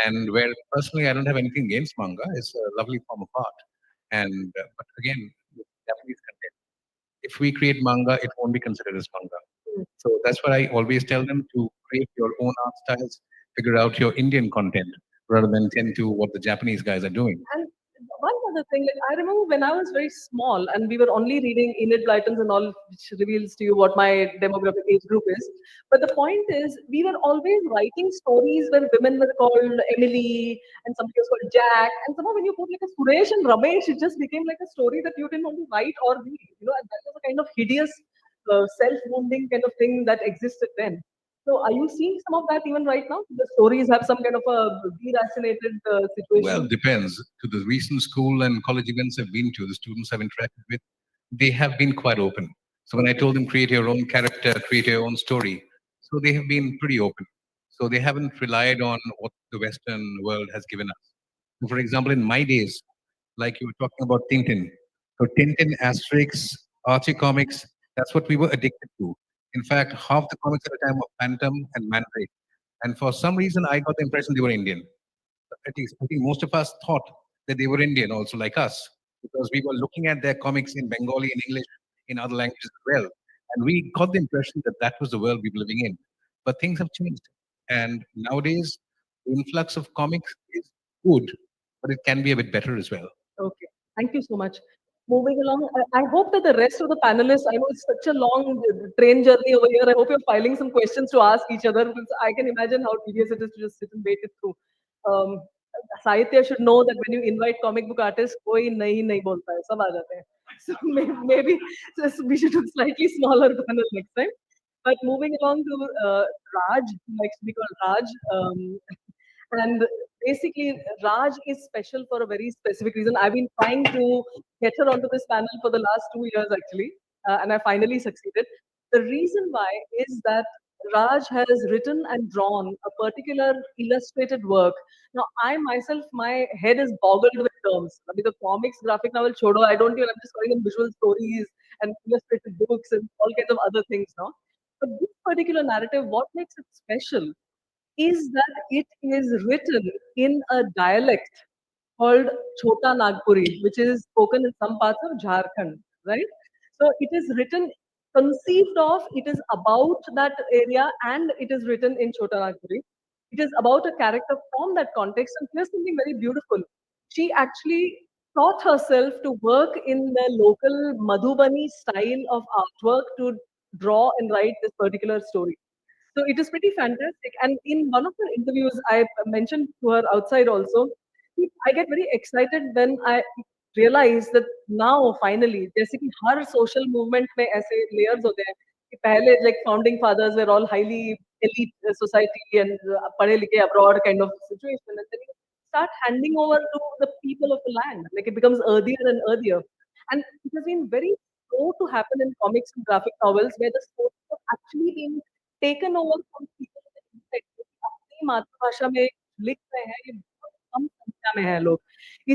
And where personally, I don't have anything against manga. It's a lovely form of art. And but again, with Japanese content. If we create manga, it won't be considered as manga. So that's what I always tell them to create your own art styles, figure out your Indian content rather than tend to what the Japanese guys are doing.
And one other thing, like I remember when I was very small and we were only reading Enid Blytons and all, which reveals to you what my demographic age group is. But the point is, we were always writing stories where women were called Emily and somebody was called Jack. And somehow when you put like a Suresh and Ramesh, it just became like a story that you didn't want to write or read. And that was a kind of hideous, self-wounding kind of thing that existed then. So are you seeing some of that even right now? The stories have some kind of a deracinated
Well,
situation.
depends. To the recent school and college events I've been to, the students I've interacted with, they have been quite open. So when I told them create your own character, create your own story, so they have been pretty open. So they haven't relied on what the Western world has given us. So for example, in my days, like you were talking about Tintin. So Tintin, Asterix, Archie comics, that's what we were addicted to. In fact, half the comics at the time were Phantom and Mandrake. And for some reason, I got the impression they were Indian. At least I think most of us thought that they were Indian also like us because we were looking at their comics in Bengali and English in other languages as well. And we got the impression that that was the world we were living in. But things have changed. And nowadays, the influx of comics is good, but it can be a bit better as well.
Okay, thank you so much. moving along, I hope that the rest of the panelists, I know it's such a long train journey over here. I hope you're filing some questions to ask each other because I can imagine how tedious it is to just sit and wait it through. Um, Sahitya should know that when you invite comic book artists, koi nahi bolta hai, sab aa jate hain. So maybe just we should do a slightly smaller panel next time. But moving along to Raj, who likes to be called Raj. And basically, Raj is special for a very specific reason. I've been trying to get her onto this panel for the last 2 years, actually, and I finally succeeded. The reason why is that Raj has written and drawn a particular illustrated work. Now, I myself, my head is boggled with terms. I mean, the comics, graphic novel, chodo, I don't even, I'm just calling them visual stories and illustrated books and all kinds of other things now. But this particular narrative, what makes it special is that it is written in a dialect called Chota Nagpuri, which is spoken in some parts of Jharkhand, right? So it is written, conceived of, it is about that area, and it is written in Chota Nagpuri. It is about a character from that context, and here's something very beautiful. She actually taught herself to work in the local Madhubani style of artwork to draw and write this particular story. So it is pretty fantastic. And in one of the interviews, I mentioned to her outside also, I get very excited when I realize that now finally, जैसे कि हर social movement में ऐसे layers होते हैं कि पहले like founding fathers were all highly elite society and पढ़े लिखे abroad kind of situation, and then you start handing over to the people of the land, like it becomes earthier and earthier. And it has been very slow to happen in comics and graphic novels where the stories have actually been taken over from people in the insect अपनी मातृभाषा में लिख रहे हैं, ये बहुत कम संख्या में है लोग।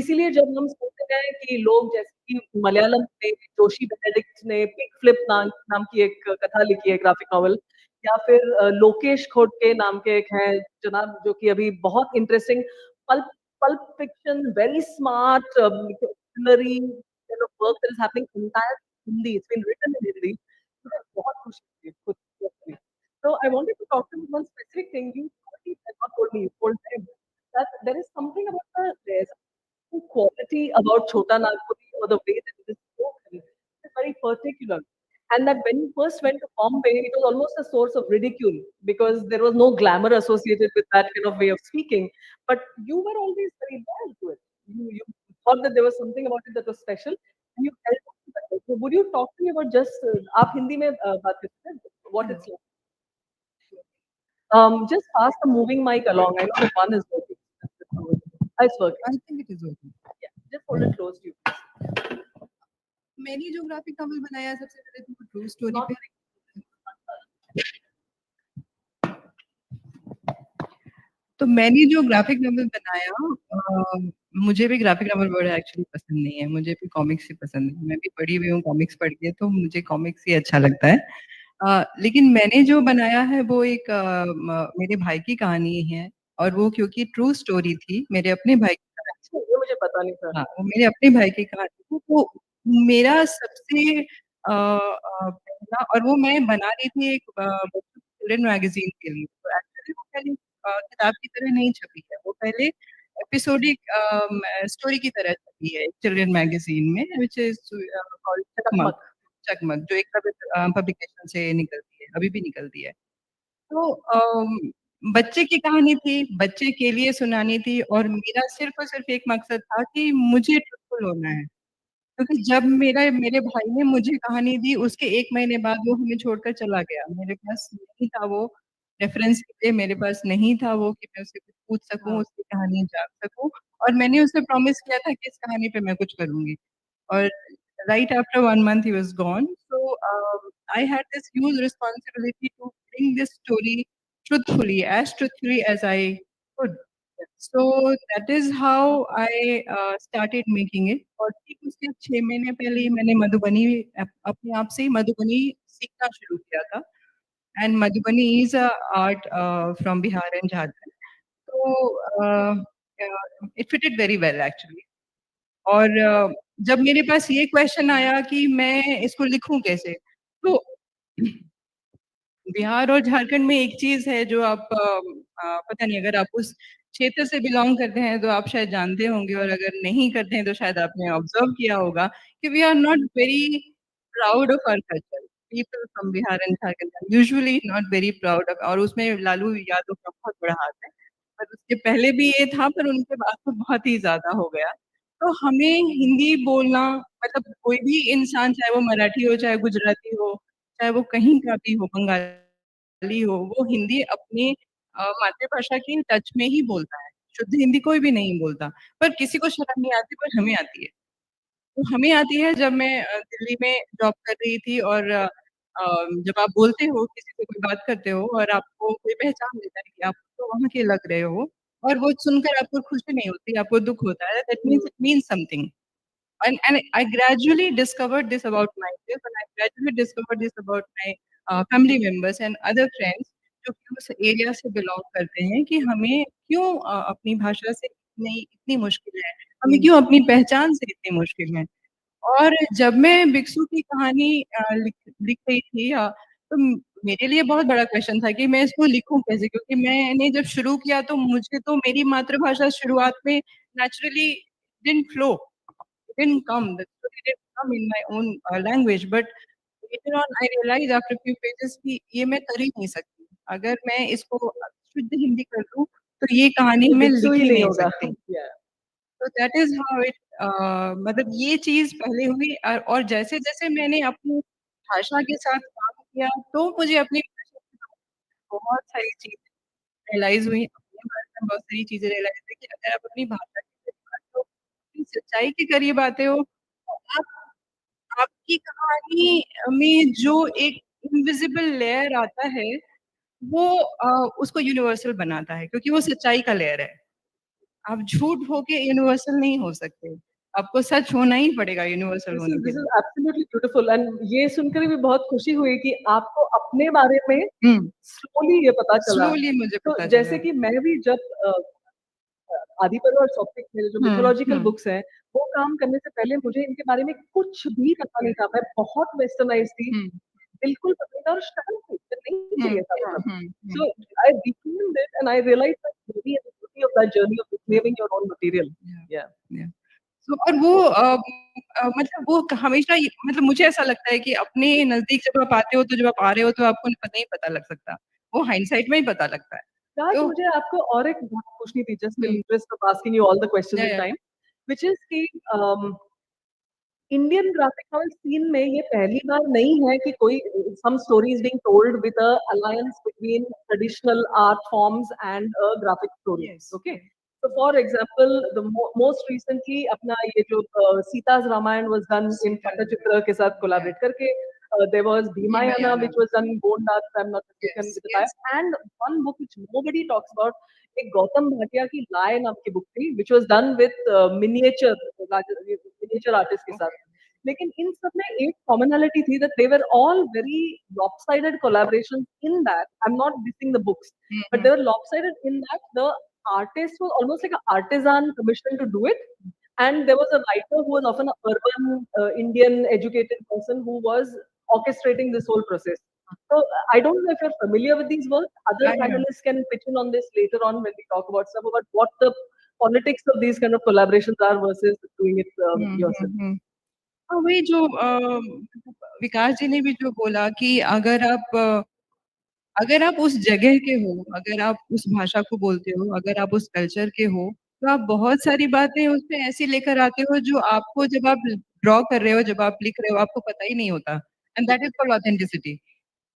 इसीलिए जब हम सुनते हैं कि लोग जैसे कि मलयालम में जोशी बेनेडिक्ट ने पिग फ्लिप नाम की एक कथा लिखी है ग्राफिक नॉवल, या फिर लोकेश खोडके नाम के एक हैं जनाब जो कि अभी बहुत interesting pulp pulp fiction very smart literary kind of work that is happening entire Hindi. It's been written in Hindi. मुझे बहुत खुशी हुई है खुद को। So I wanted to talk to you one specific thing. You told me, not told me, you told him that there is something about the quality about Chota Nagpuri or the way that it is spoken is very particular. And that when you first went to Bombay, it was almost a source of ridicule because there was no glamour associated with that kind of way of speaking. But you were always very loyal to it. You thought that there was something about it that was special, and you held on to that. So would you talk to me about just आप हिंदी में बात करते हैं, what it's like? Just pass the moving mic along. I know the one is working. It's working.
I think it is working.
Yeah, just hold it close to you.
मैंने जो graphic novel बनाया है सबसे पहले तो true story
Not
पे तो मैंने जो ग्राफिक नॉवल बनाया मुझे भी ग्राफिक नॉवल बड़ा एक्चुअली पसंद नहीं है, मुझे भी कॉमिक्स ही पसंद है। मैं भी पढ़ी हुई हूँ कॉमिक्स पढ़ के, तो मुझे कॉमिक्स ही अच्छा लगता है। लेकिन मैंने जो बनाया है वो एक मेरे भाई की कहानी है, और वो क्योंकि ट्रू स्टोरी थी, मेरे अपने भाई की कहानी।
ये मुझे पता नहीं था।
हाँ, वो मेरे अपने भाई की कहानी थी, तो मेरा सबसे पहला, और वो मैं बना रही थी एक चिल्ड्रन मैगज़ीन के लिए। तो एक्चुअली वो पहले किताब की तरह नहीं छपी है, वो पहले एपिसोडिक स्टोरी की तरह छपी है चिल्ड्रन मैगज़ीन में, व्हिच इज़ कॉल्ड चकमक। चकमक जो एक पब्लिकेशन से निकलती है, अभी भी निकलती है। तो बच्चे की कहानी थी, बच्चे के लिए सुनानी थी, और मेरा सिर्फ़ और सिर्फ़ एक मकसद था कि मुझे ट्रूथफुल होना है। क्योंकि जब मेरे भाई ने मुझे कहानी दी, उसके 1 महीने बाद वो हमें छोड़कर चला गया। मेरे पास नहीं था वो रेफ़रेंस के लिए, मेरे पास नहीं था वो कि मैं उससे कुछ पूछ सकूँ, उसकी कहानी जान सकूँ, और मैंने उसे प्रॉमिस किया था कि इस कहानी पे मैं कुछ करूँगी। और right after 1 month he was gone. So I had this huge responsibility to bring this story as truthfully as I could. So that is how I started making it. और ठीक उसके 6 महीने पहले ही मैंने मधुबनी अपने आप से ही मधुबनी सीखना शुरू किया था। And Madhubani is a art from Bihar and Jharkhand. So it fitted very well actually. और जब मेरे पास ये क्वेश्चन आया कि मैं इसको लिखूँ कैसे? तो बिहार और झारखंड में एक चीज़ है जो आप पता नहीं, अगर आप उस क्षेत्र से बिलोंग करते हैं तो आप शायद जानते होंगे, और अगर नहीं करते हैं तो शायद आपने ऑब्जर्व किया होगा कि we are not very proud of our culture. People from Bihar and Jharkhand usually not very proud of, और उसमें लालू यादव का बहुत बड़ा हाथ है। पर उसके पहले भी ये था, पर उनके बाद तो बहुत ही ज़्यादा हो गया। तो हमें हिंदी बोलना, मतलब कोई भी इंसान, चाहे वो मराठी हो, चाहे गुजराती हो, चाहे वो कहीं का भी हो, बंगाली हो, वो हिंदी अपनी मातृभाषा की टच में ही बोलता है। शुद्ध हिंदी कोई भी नहीं बोलता, पर किसी को शर्म नहीं आती, पर हमें आती है। तो हमें आती है। जब मैं दिल्ली में जॉब कर रही थी, और जब आप बोलते हो, किसी से कोई बात करते हो और आपको कोई पहचान लेता है कि आप तो वहाँ के लग रहे हो, और वो सुनकर आपको खुशी नहीं होती, आपको दुःख होता है, that means it means something. And I gradually discovered this about myself, and I gradually discovered this about my family members and other friends जो कि उस एरिया से बिलोंग करते हैं, कि हमें क्यों अपनी भाषा से इतनी मुश्किल है, हमें क्यों अपनी पहचान से इतनी मुश्किल है। और जब मैं भिक्षु की कहानी लिख लिख रही थी, तो मेरे लिए बहुत बड़ा क्वेश्चन था कि मैं इसको लिखूँ कैसे? क्योंकि मैंने जब शुरू किया तो मुझे तो मेरी मातृभाषा शुरुआत में naturally didn't flow, didn't come, the story didn't come in my own language, but later on I realized after few pages कि ये मैं कर ही नहीं सकती। अगर मैं इसको शुद्ध हिंदी कर दूँ, तो ये कहानी मैं
बिल्कुल
लिख
ही
ही
नहीं
नहीं
होगा।
सकती।
Yeah.
तो दैट इज़ हाउ इट, मतलब ये चीज़ पहले हुई, और जैसे-जैसे मैंने अपनी भाषा के साथ काम किया, तो मुझे अपनी भाषा के साथ बहुत सारी चीज़ें रियलाइज़ हुई, अपने बारे में बहुत सारी चीज़ें रियलाइज़ हुई कि अगर आप अपनी भाषा के करीब आते हो, अपनी सच्चाई के करीब आते हो, तो आपकी कहानी में जो एक इनविजिबल लेयर आता है, वो उसको यूनिवर्सल बनाता है, क्योंकि वो सच्चाई का लेयर है। आप झूठ होके यूनिवर्सल नहीं हो सकते। आपको सच होना ही पड़ेगा यूनिवर्सल होने के
दिस
लिए।
इज एब्सोल्युटली ब्यूटीफुल, एंड ये सुनकर भी बहुत खुशी हुई कि आपको अपने बारे में
हुँ,
स्लोली ये पता चला।
स्लोली मुझे
तो
पता
जैसे
चला।
कि मैं भी जब आदि पर्व और सौप्तिक मेरे जो
हुँ,
मिथोलॉजिकल
हुँ,
बुक्स हैं, वो काम करने से पहले मुझे इनके बारे में कुछ भी पता नहीं था। मैं बहुत वेस्टर्नाइज़्ड थी,
हुँ,
बिल्कुल पता नहीं था और शायद मुझे नहीं
हुँ,
चाहिए था
हुँ,
मतलब।
हुँ, हुँ।
So I became this and I realized that maybe the beauty of that journey of reclaiming your own material.
या,
Yeah.
या। सो और वो मतलब वो हमेशा ये, मतलब मुझे ऐसा लगता है कि अपने नज़दीक जब आप आते हो, तो जब आप आ रहे हो, तो आपको नहीं पता लग सकता। वो हाइंडसाइट में ही पता लगता है।
आज
तो
मुझे आपको और एक बात पूछनी थी just in
hmm,
interest of asking you all the questions in
या,
टाइम, व्हिच इज़ कि इंडियन ग्राफिक नॉवेल सीन में ये पहली बार नहीं है कि कोई some stories being told with a alliance between traditional art forms and a graphic story.
Yes,
Okay. So for example, the most recently अपना ये जो सीता's Ramayana was done in Pattachitra के साथ collaborate करके, there was Bhimayana which was done in bone art, if I'm not mistaken,
yes,
with the
yes.
tie, and one book which nobody talks about, एक गौतम भाटिया की लाय नाम की बुक थी which was done with miniature artist के साथ। लेकिन इन सब में एक कॉमनैलिटी थी that they were all very lopsided collaborations in that. I'm not dissing the books,
hmm,
but
hmm,
they were lopsided in that the artist was almost like an artisan commissioned to do it, and there was a writer who was often an urban Indian educated person who was orchestrating this whole process. So I don't know if you're familiar with these works. Other
I am.
panelists can pitch in on this later on when we talk about stuff about what the politics of these kind of collaborations are versus doing it
hmm, hmm,
yourself.
हुँ। हाँ, वही जो विकास जी ने भी जो बोला कि अगर आप उस जगह के हो, अगर आप उस भाषा को बोलते हो, अगर आप उस कल्चर के हो, तो आप बहुत सारी बातें उसमें ऐसी लेकर आते हो जो आपको, जब आप ड्रॉ कर रहे हो, जब आप लिख रहे हो, आपको पता ही नहीं होता। And that is called authenticity.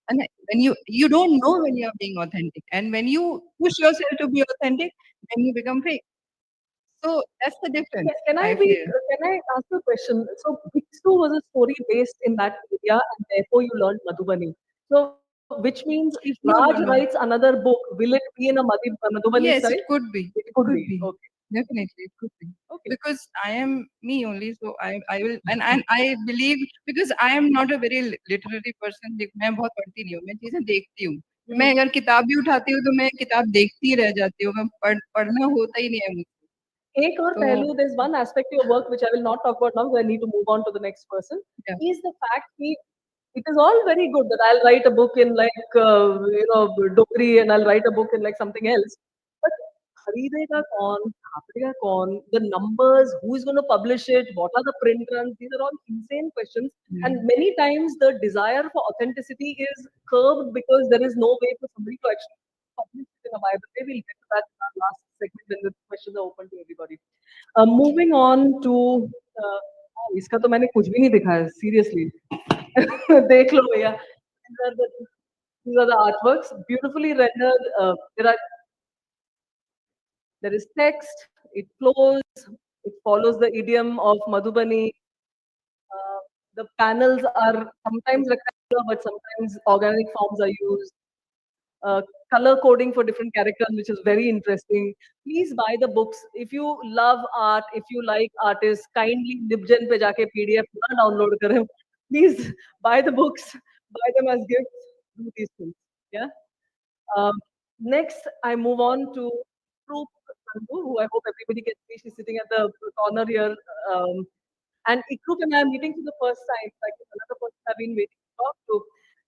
And when you don't know when you are being authentic, and when you push yourself to be authentic, then you become fake. So that's the difference,
Can I
I
be?
feel.
Can I ask you a question? So Bhiksu was a story based in that area, and therefore you learned Madhubani. So which means if
No, no,
Raj
no.
writes another book, will it be in a Madhubani
Yes, it
style?
could be.
It
It
could
could
be.
be.
Okay.
Definitely, it could be.
Okay.
Because I am me only, so I will, and I believe, because I am not a very literary person. मैं बहुत पढ़ती नहीं हूँ, मैं चीजें देखती हूँ। मैं अगर किताब भी उठाती हूँ, तो मैं किताब देखती ही रह जाती हूँ, मैं पढ़ना होता ही नहीं है मुझसे।
एक और
तो
पहलू, there's one aspect of your work which I will not talk about now because I need to move on to the next person,
yeah.
is the fact that it is all very good that I'll write a book in like Dogri and I'll write a book in like something else, but खरीदेगा कौन, छापेगा कौन, the numbers, who is going to publish it, what are the print runs, these are all insane questions. And many times the desire for authenticity is curbed because there is no way for somebody to actually publish it in a viable way. We'll get to that in our last segment when the questions are open to everybody. Moving on to, इसका तो मैंने कुछ भी नहीं दिखा है, seriously. देख लो भैया. These are the artworks, beautifully rendered. There is text, it flows, it follows the idiom of Madhubani. The panels are sometimes rectangular, but sometimes organic forms are used. Color coding for different characters, which is very interesting. Please buy the books. If you love art, if you like artists, kindly Libgen pe jaake PDF na download kare. Please buy the books, buy them as gifts, do these things. Yeah. Next, I move on to Ikroop, Sandhu, who I hope everybody can see. She's sitting at the corner here. And Ikroop and I are meeting for the first time. Like another person I've been waiting to talk to.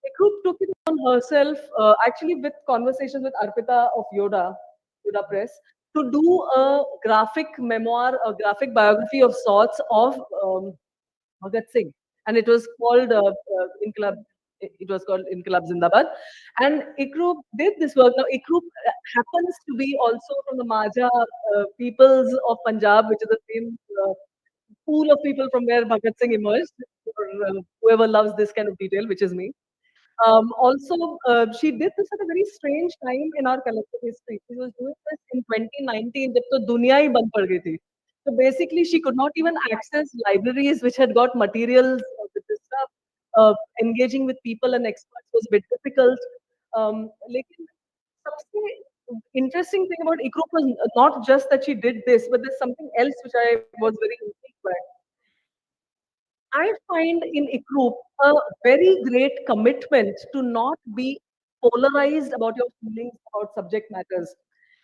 Ikroop took it on herself, actually with conversations with Arpita of Yoda Press, to do a graphic memoir, a graphic biography of sorts of Bhagat Singh, and it was called Inkilab. It was called Inkilab Zindabad. And Ikroop did this work. Now, Ikroop happens to be also from the Majha peoples of Punjab, which is the same pool of people from where Bhagat Singh emerged. For whoever loves this kind of detail, which is me. Also, she did this at a very strange time in our collective history. She was doing this in 2019, जब तो दुनिया ही बंद पड़ गई थी. So basically, she could not even access libraries which had got materials with this stuff. Engaging with people and experts was a bit difficult. लेकिन सबसे interesting thing about Ikroop was not just that she did this, but there's something else which I was very intrigued by. I find in Ikroop a very great commitment to not be polarized about your feelings about subject matters.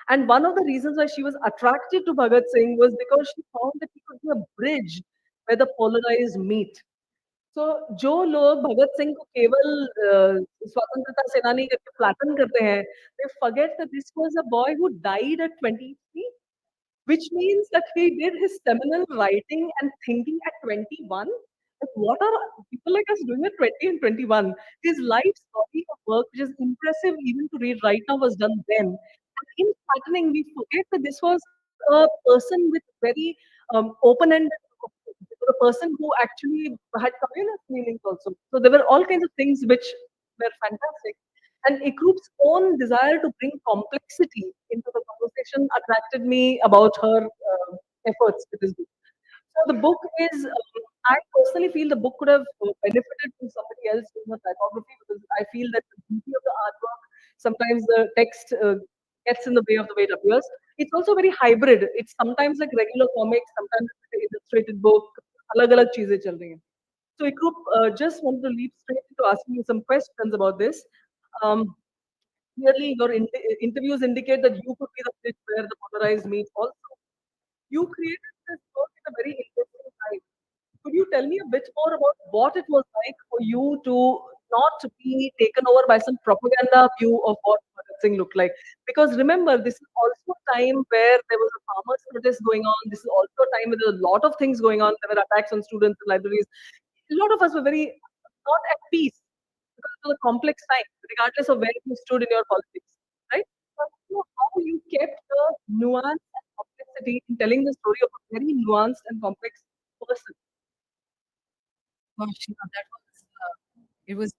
And one of the reasons why she was attracted to Bhagat Singh was because she found that he could be a bridge where the polarized meet. So जो लोग भगत सिंह को केवल स्वतंत्रता सेनानी करके flatten करते हैं, they forget that this was a boy who died at 23, which means that he did his seminal writing and thinking at 21. Like, what are people like us doing at 20 and 21? His life story of work, which is impressive even to read right now, was done then. And in flattening, we forget that this was a person with very open-ended, a person who actually had communist meanings also. So there were all kinds of things which were fantastic. And Ikroop's own desire to bring complexity into the conversation attracted me about her efforts with this book. So the book is, I personally feel the book could have benefited from somebody else doing a typography, because I feel that the beauty of the artwork, sometimes the text gets in the way it appears. It's also very hybrid. It's sometimes like regular comics, sometimes it's like an illustrated book. Alag-alag cheezein chal rahi hain. So Ikroop, just wanted to leap straight into asking you some questions about this. Um, Clearly, your interviews indicate that you could be the bridge where the polarized meet also. You created this book at a very interesting time. Could you tell me a bit more about what it was like for you to not be taken over by some propaganda view of what Bhagat Singh looked like? Because remember, this is also a time where there was a farmers' protest going on. This is also a time where there were a lot of things going on. There were attacks on students and libraries. A lot of us were very not at peace because it was a complex time, regardless of where you stood in your politics, right? So I want to know how you kept the nuance and complexity in telling the story of a very nuanced and complex person.
Gosh, that was it was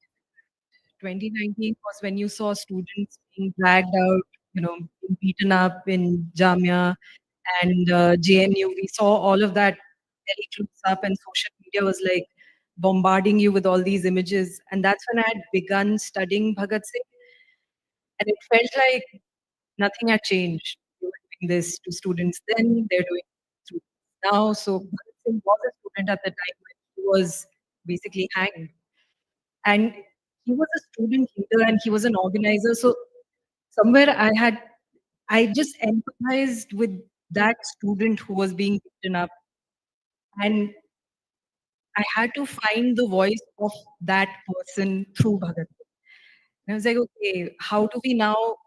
2019 was when you saw students being dragged out, being beaten up in Jamia and JNU. We saw all of that very close up, and social media was like bombarding you with all these images. And that's when I had begun studying Bhagat Singh, and it felt like nothing had changed. You were doing this to students then, they're doing it to students now. So Bhagat Singh was a student at the time when he was basically hanged. And he was a student leader and he was an organizer. So somewhere I just empathized with that student who was being beaten up. And I had to find the voice of that person through Bhagat Singh. And I was like, okay, how do we now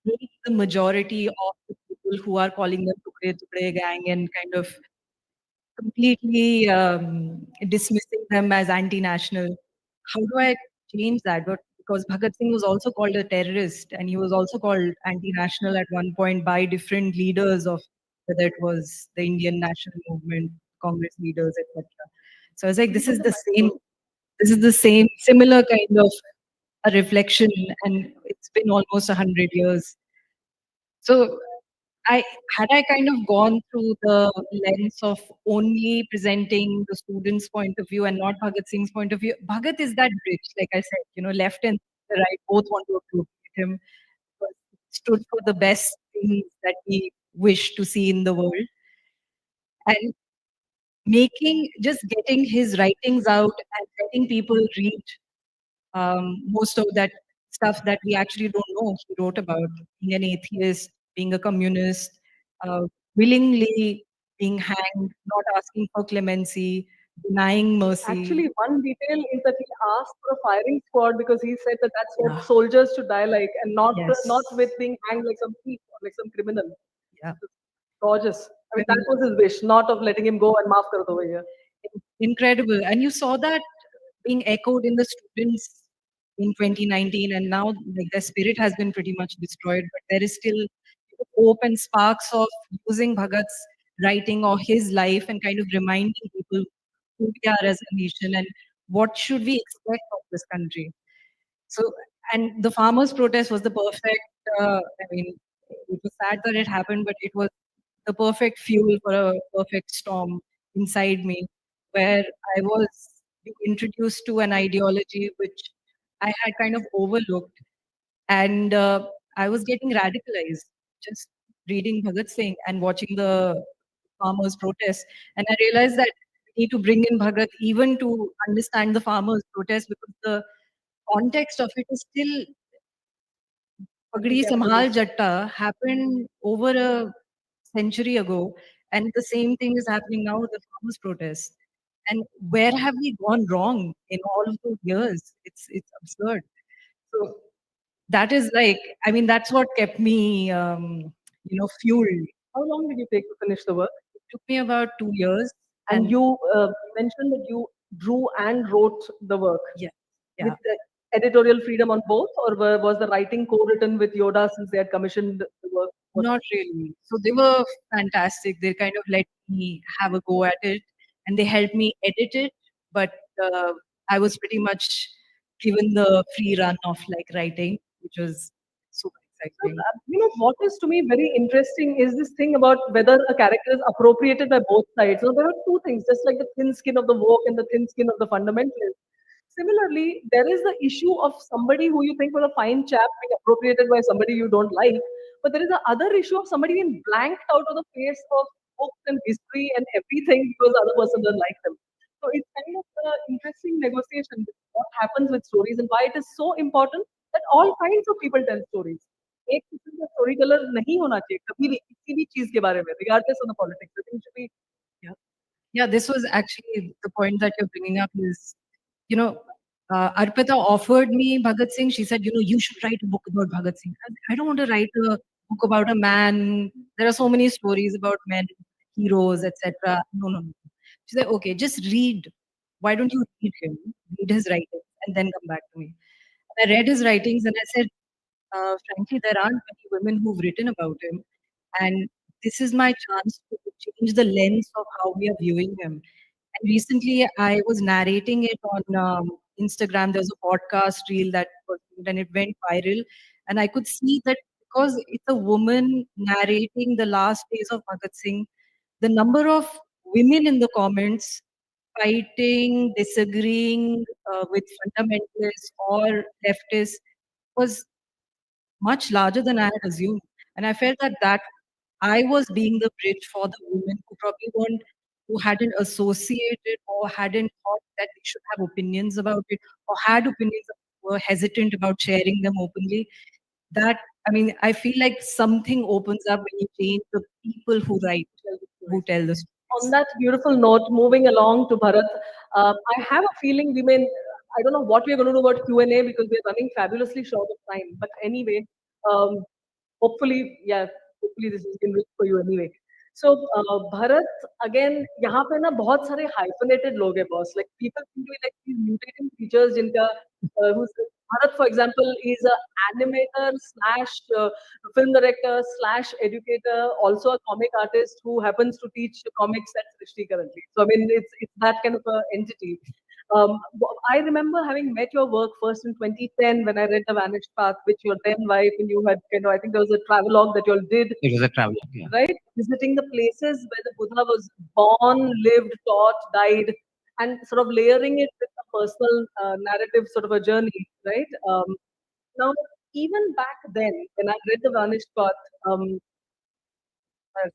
make the majority of the people who are calling them Tukde Tukde gang and kind of completely dismissing them as anti-national. How do I change that? But because Bhagat Singh was also called a terrorist, and he was also called anti-national at one point by different leaders of whether it was the Indian National Movement, Congress leaders, etc. So I was like, this is the same. This is the same, similar kind of a reflection, and it's been almost 100 years. So I had I kind of gone through the lens of only presenting the student's point of view and not Bhagat Singh's point of view. Bhagat is that bridge, like I said, left and the right both want to appreciate him. Because he stood for the best things that we wish to see in the world. And just getting his writings out and letting people read most of that stuff that we actually don't know he wrote about being an atheist, being a communist, willingly being hanged, not asking for clemency, denying mercy.
Actually, one detail is that he asked for a firing squad because he said that that's what
Yeah.
soldiers should die like, and not
Yes.
not with being hanged like some thief or like some criminal.
Yeah.
Gorgeous. I mean,
I
that
mean,
was his wish, not of letting him go and maaf kar do over here.
incredible. And you saw that being echoed in the students in 2019, and now like their spirit has been pretty much destroyed, but there is still hope and sparks of using Bhagat's writing or his life and kind of reminding people who we are as a nation and what should we expect of this country. So, and the farmers' protest was the perfect. I mean, it was sad that it happened, but it was the perfect fuel for a perfect storm inside me, where I was being introduced to an ideology which I had kind of overlooked, and I was getting radicalized just reading Bhagat Singh and watching the farmers' protest, and I realized that we need to bring in Bhagat even to understand the farmers' protest because the context of it is still Pagdi Samhal Jatta happened over a century ago, and the same thing is happening now with the farmers' protest. And where have we gone wrong in all of those years? It's absurd. So that is like, I mean, that's what kept me, fueled.
How long did you take to finish the work?
It took me about 2 years,
And you mentioned that you drew and wrote the work
yeah,
with
yeah.
the editorial freedom on both, or was the writing co-written with Yoda since they had commissioned the work?
Not really. So they were fantastic. They kind of let me have a go at it and they helped me edit it. But I was pretty much given the free run of like writing, which was super
So,
exciting.
what is to me very interesting is this thing about whether a character is appropriated by both sides. So there are two things, just like the thin skin of the woke and the thin skin of the fundamentalist. Similarly, there is the issue of somebody who you think was a fine chap being appropriated by somebody you don't like, but there is the other issue of somebody being blanked out of the face of books and history and everything because the other person doesn't like them. So it's kind of an interesting negotiation with what happens with stories and why it is so important that all kinds of people tell stories. एक किस्म का story teller नहीं होना चाहिए कभी भी किसी भी चीज के बारे में regardless of the politics. I think it should be.
Yeah. Yeah, this was actually the point that you're bringing up is, you know, Arpita offered me Bhagat Singh. She said, you should write a book about Bhagat Singh. I don't want to write a book about a man. There are so many stories about men, heroes, etc. No, no, no. She said, okay, just read. Why don't you read him? Read his writings and then come back to me. And I read his writings and I said, frankly, there aren't many women who've written about him. And this is my chance to change the lens of how we are viewing him. And recently, I was narrating it on Instagram. There's a podcast reel that was, and it went viral. And I could see that because it's a woman narrating the last days of Bhagat Singh, the number of women in the comments fighting, disagreeing with fundamentalists or leftists was much larger than I had assumed. And I felt that I was being the bridge for the women who probably weren't, who hadn't associated or hadn't thought that they should have opinions about it or had opinions were hesitant about sharing them openly. That, I mean, I feel like something opens up when you change the people who write, who tell the
On
stories.
that beautiful note, moving along to Bharat, I have a feeling we may. I don't know what we're going to do about Q&A because we're running fabulously short of time. But anyway, um, hopefully, yeah, hopefully this is enriched for you anyway. So, Bharat, again, यहाँ पे ना बहुत सारे hyphenated लोग हैं boss. Like people seem to be like these mutating creatures जिनका who's Bharat, for example, is a animator slash film director slash educator, also a comic artist who happens to teach comics at Srishti currently. So I mean, it's that kind of a entity. I remember having met your work first in 2010 when I read The Vanished Path, which your then wife and you had, I think there was a travelogue that you all did.
It was a travel, yeah.
Right? Visiting the places where the Buddha was born, lived, taught, died, and sort of layering it with a personal narrative sort of a journey, right? Now, even back then, when I read The Vanished Path, I was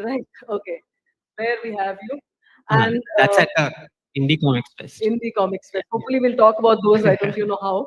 right, okay, where we have you. And
that's at Indie Comics Fest.
Indie Comics Fest. Hopefully, we'll talk about those. I don't know how.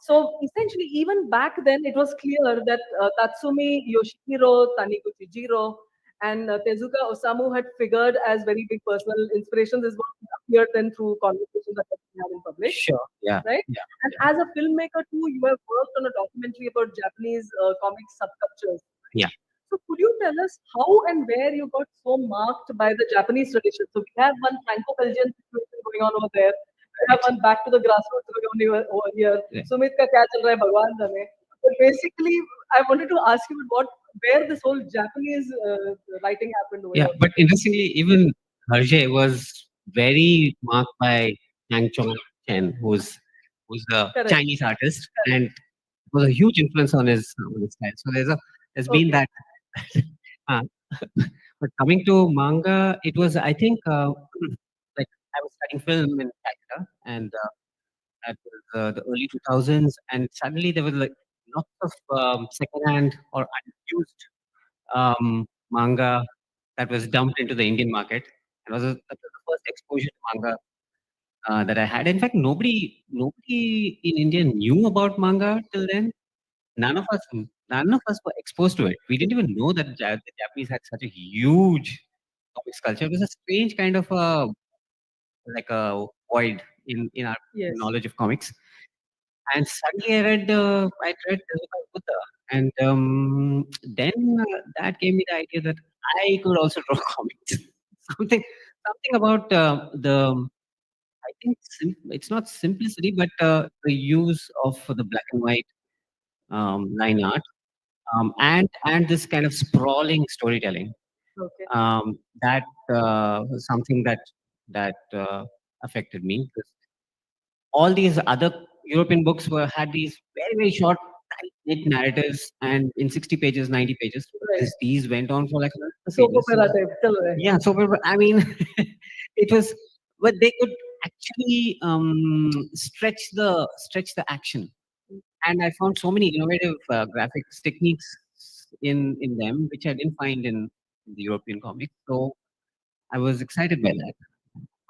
So essentially, even back then, it was clear that Tatsumi Yoshihiro, Taniguchi Jiro, and Tezuka Osamu had figured as very big personal inspirations. Is what appeared then through conversations that we had in public.
Sure. Yeah.
Right.
Yeah.
And as a filmmaker too, you have worked on a documentary about Japanese comic subcultures.
Yeah.
So could you tell us how and where you got so marked by the Japanese tradition? So we have one Franco-Belgian situation going on over there. We have one back to the grassroots going on over here.
Yeah.
Sumit ka kya chal raha hai, Bhagwan jane. But basically, I wanted to ask you where this whole Japanese writing happened over
Yeah,
here.
but interestingly, even Harsho was very marked by Yang Chong Chen, who's a
Correct.
Chinese artist, and was a huge influence on his style. So there's been that. uh, but coming to manga, it was, I think, like I was studying film in Canada, and that was the early 2000s, and suddenly there was like lots of secondhand or unused manga that was dumped into the Indian market. That was the first exposure to manga that I had. In fact, nobody in India knew about manga till then. None of us were exposed to it. We didn't even know that the Japanese had such a huge comics culture. It was a strange kind of like a void in our
Yes.
knowledge of comics. And suddenly I read Gupta, and then that gave me the idea that I could also draw comics. something about I think it's not simplicity, but the use of the black and white line art, and this kind of sprawling storytelling.
Okay.
That was something that affected me. All these other European books had these very, very short, tight-knit narratives, and in 60 pages, 90 pages.
Right.
These went on for like 100
Soap
pages.
opera type. Chal raha hai.
Yeah, so I mean, it was, but they could actually stretch the action, and I found so many innovative graphics techniques in them, which I didn't find in the European comics. So I was excited by that.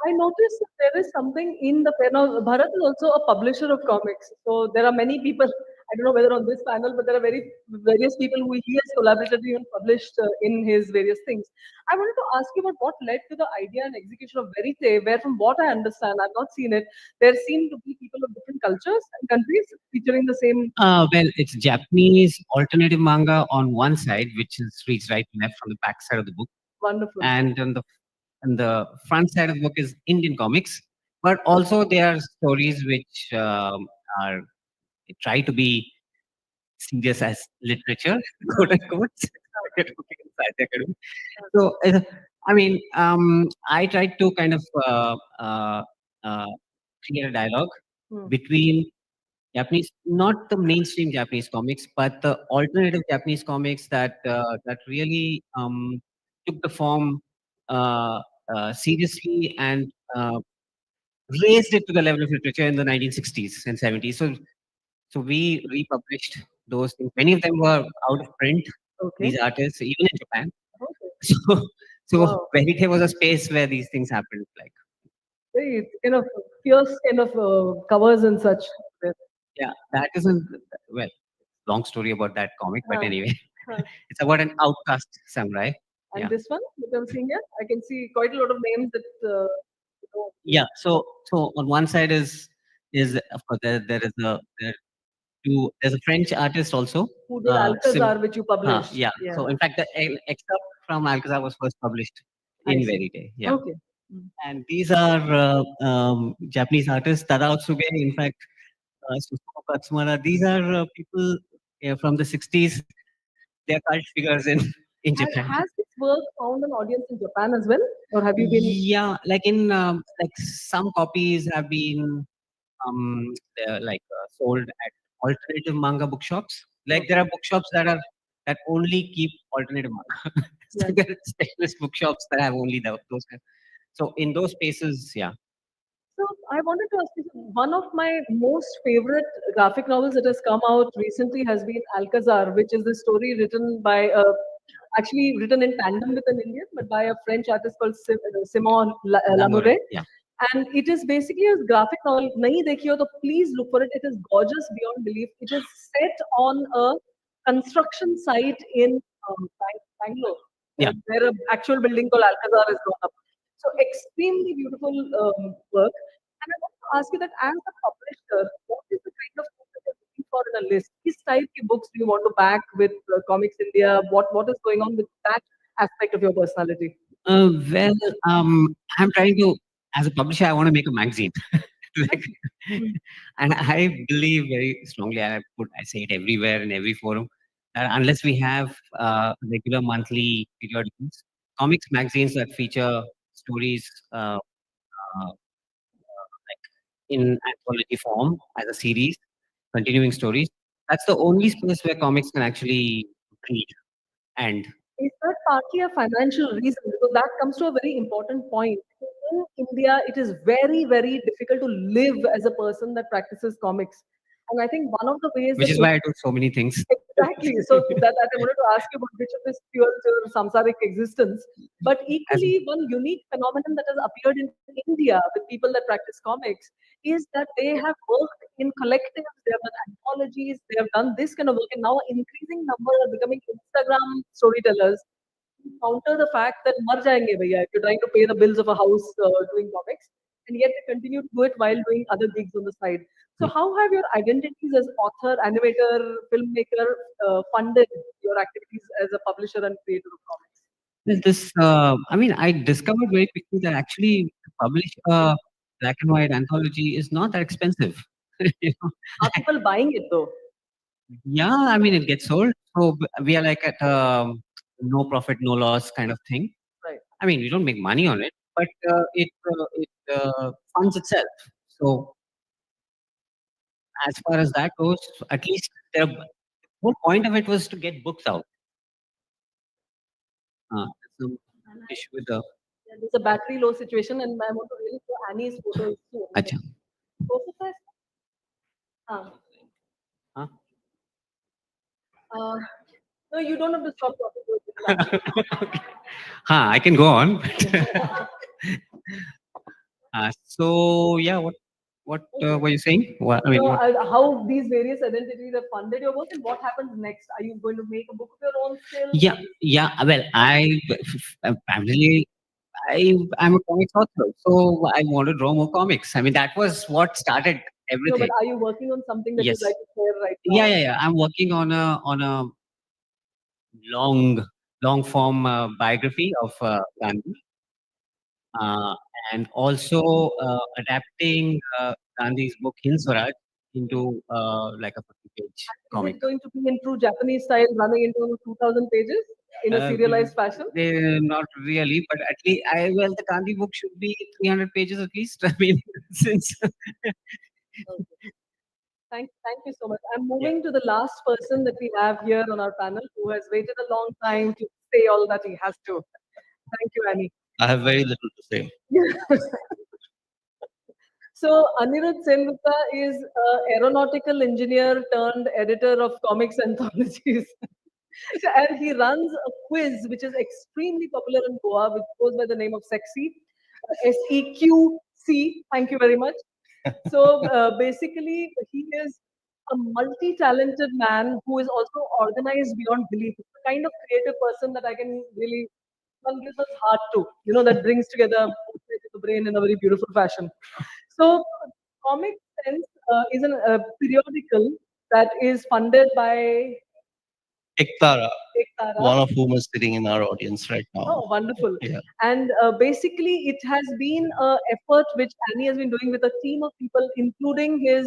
I noticed that there is something in the fair. Now, Bharat is also a publisher of comics. So there are many people, I don't know whether on this panel, but there are various people who he has collaboratively and published in his various things. I wanted to ask you about what led to the idea and execution of Verite, where from what I understand, I've not seen it, there seem to be people of different cultures and countries featuring the same.
Well, it's Japanese alternative manga on one side, which reads right and left from the back side of the book,
Wonderful.
and on the front side of the book is Indian comics, but also there are stories which are try to be serious as literature, quote unquote. Sahitya Akademi. So, I mean, I tried to kind of create a dialogue between Japanese, not the mainstream Japanese comics, but the alternative Japanese comics that really took the form seriously and raised it to the level of literature in the 1960s and 70s. So we republished those things. Many of them were out of print.
Okay.
These artists, even in Japan.
Okay.
So
Wow.
Verite was a space where these things happened. Like,
Very kind of fierce kind of covers and such.
yeah, that isn't well. Long story about that comic, but
Huh.
anyway,
Huh.
it's about an outcast samurai.
And
Yeah.
this one that I'm seeing here, I can see quite a lot of names that. You know,
Yeah. So on one side is of course there is there's a French artist also.
Who did Alcazar, which you published?
Yeah. So in fact, the excerpt from Alcazar was first published
I
in
see.
Verite. Yeah.
Okay.
And these are Japanese artists, Tadao Tsuge, in fact, Susumu Katsumara. These are people from the 60s. They are cult figures in Japan.
Has this work found an audience in Japan as well, or have you been?
Yeah, like in like some copies have been they're like sold at alternative manga bookshops. Like there are bookshops that only keep alternative manga. So
Yeah.
there are specialist bookshops that have only those kind. So in those spaces, yeah.
So I wanted to ask you, one of my most favorite graphic novels that has come out recently has been Alcazar, which is the story written by actually written in tandem with an Indian, but by a French artist called Simon Lamouret.
Yeah.
And it is basically a graphic novel. Nahi dekhi ho to please look for it. It is gorgeous beyond belief. It is set on a construction site in Bangalore,
Yeah.
where an actual building called Alcazar is gone up. So extremely beautiful work. And I want to ask you that as a publisher, what is the kind of book that you're looking for in a list? Which type of books do you want to back with Comics India? What is going on with that aspect of your personality?
Well, I'm trying to, as a publisher, I want to make a magazine. Like, and I believe very strongly, and I say it everywhere in every forum, that unless we have regular monthly periodicals, comics magazines that feature stories like in anthology form as a series, continuing stories, that's the only space where comics can actually read. And
Is that partly a financial reason? Because that comes to a very important point. In India, it is very, very difficult to live as a person that practices comics. And I think one of the ways
which
that
is why I do so many things.
exactly. So that I wanted to ask you about which of this fuels your samsaric existence. But equally, one unique phenomenon that has appeared in India with people that practice comics is that they have worked in collectives, they have done anthologies, they have done this kind of work, and now increasing number are becoming Instagram storytellers who counter the fact that mar jayenge bhaiya if you're trying to pay the bills of a house doing comics, and yet they continue to do it while doing other gigs on the side. So how have your identities as author, animator, filmmaker funded your activities as a publisher and creator of comics?
I mean, I discovered very quickly that actually to publish a black and white anthology is not that expensive. You know?
Are people buying it though?
Yeah, I mean, it gets sold. So we are like at no profit, no loss kind of thing.
Right.
I mean, we don't make money on it, but it funds itself. So as far as that goes, at least the whole point of it was to get books out. Some issue with the.
Yeah, there's a battery low situation, and I want to really show Annie's photos too.
Acha.
Photo first?
Huh?
No, you don't have to stop talking.
I can go on. So yeah, what were you saying? What, I mean,
How these various identities have funded your work, and what happens next? Are you going to make a book of your own still?
Yeah. Well, I'm a comics author, so I want to draw more comics. I mean, that was what started
No,
everything.
but are you working on something that
Yes.
you'd like to share right now?
Yeah. I'm working on a long form biography of Gandhi, and also adapting Gandhi's book Hind Swaraj into like a 50-page
Is
comic.
it going to be in true Japanese style, running into 2,000 pages in a serialized fashion?
Not really, but at least the Gandhi book should be 300 pages at least. I mean, since
Thank you so much. I'm moving to the last person that we have here on our panel who has waited a long time to say all that he has to. Thank you, Annie.
I have very little to say.
So Aniruddha Gupta is an aeronautical engineer turned editor of comics anthologies. And he runs a quiz which is extremely popular in Goa, which goes by the name of Sexy, SEQC. Thank you very much. So basically, he is a multi-talented man who is also organized beyond belief. It's the kind of creative person that I can really one gives us heart to, that brings together the brain in a very beautiful fashion. So, Comic Sense is a periodical that is funded by
Iktara,
Ektara.
one of whom is sitting in our audience right now.
Oh, wonderful.
Yeah.
And basically, it has been an effort which Annie has been doing with a team of people, including his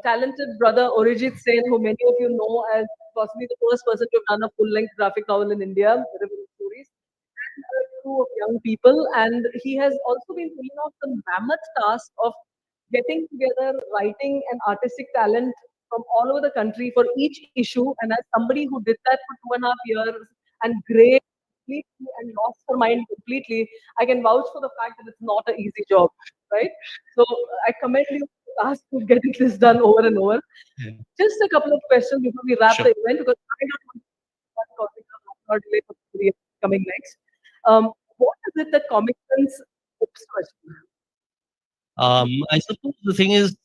talented brother Arijit Sen, who many of you know as possibly the first person to have done a full-length graphic novel in India, River Stories, and a crew of young people. And he has also been pulling off the mammoth task of getting together, writing and artistic talent from all over the country for each issue. And as somebody who did that for 2.5 years and great completely and lost her mind completely, I can vouch for the fact that it's not an easy job, right? So I commend you for the task of getting this done over and over.
Yeah.
Just a couple of questions before we wrap
Sure.
the event, because I don't want to comic not delay for the coming next. What is it that Comic Sans hopes to achieve?
I suppose the thing is,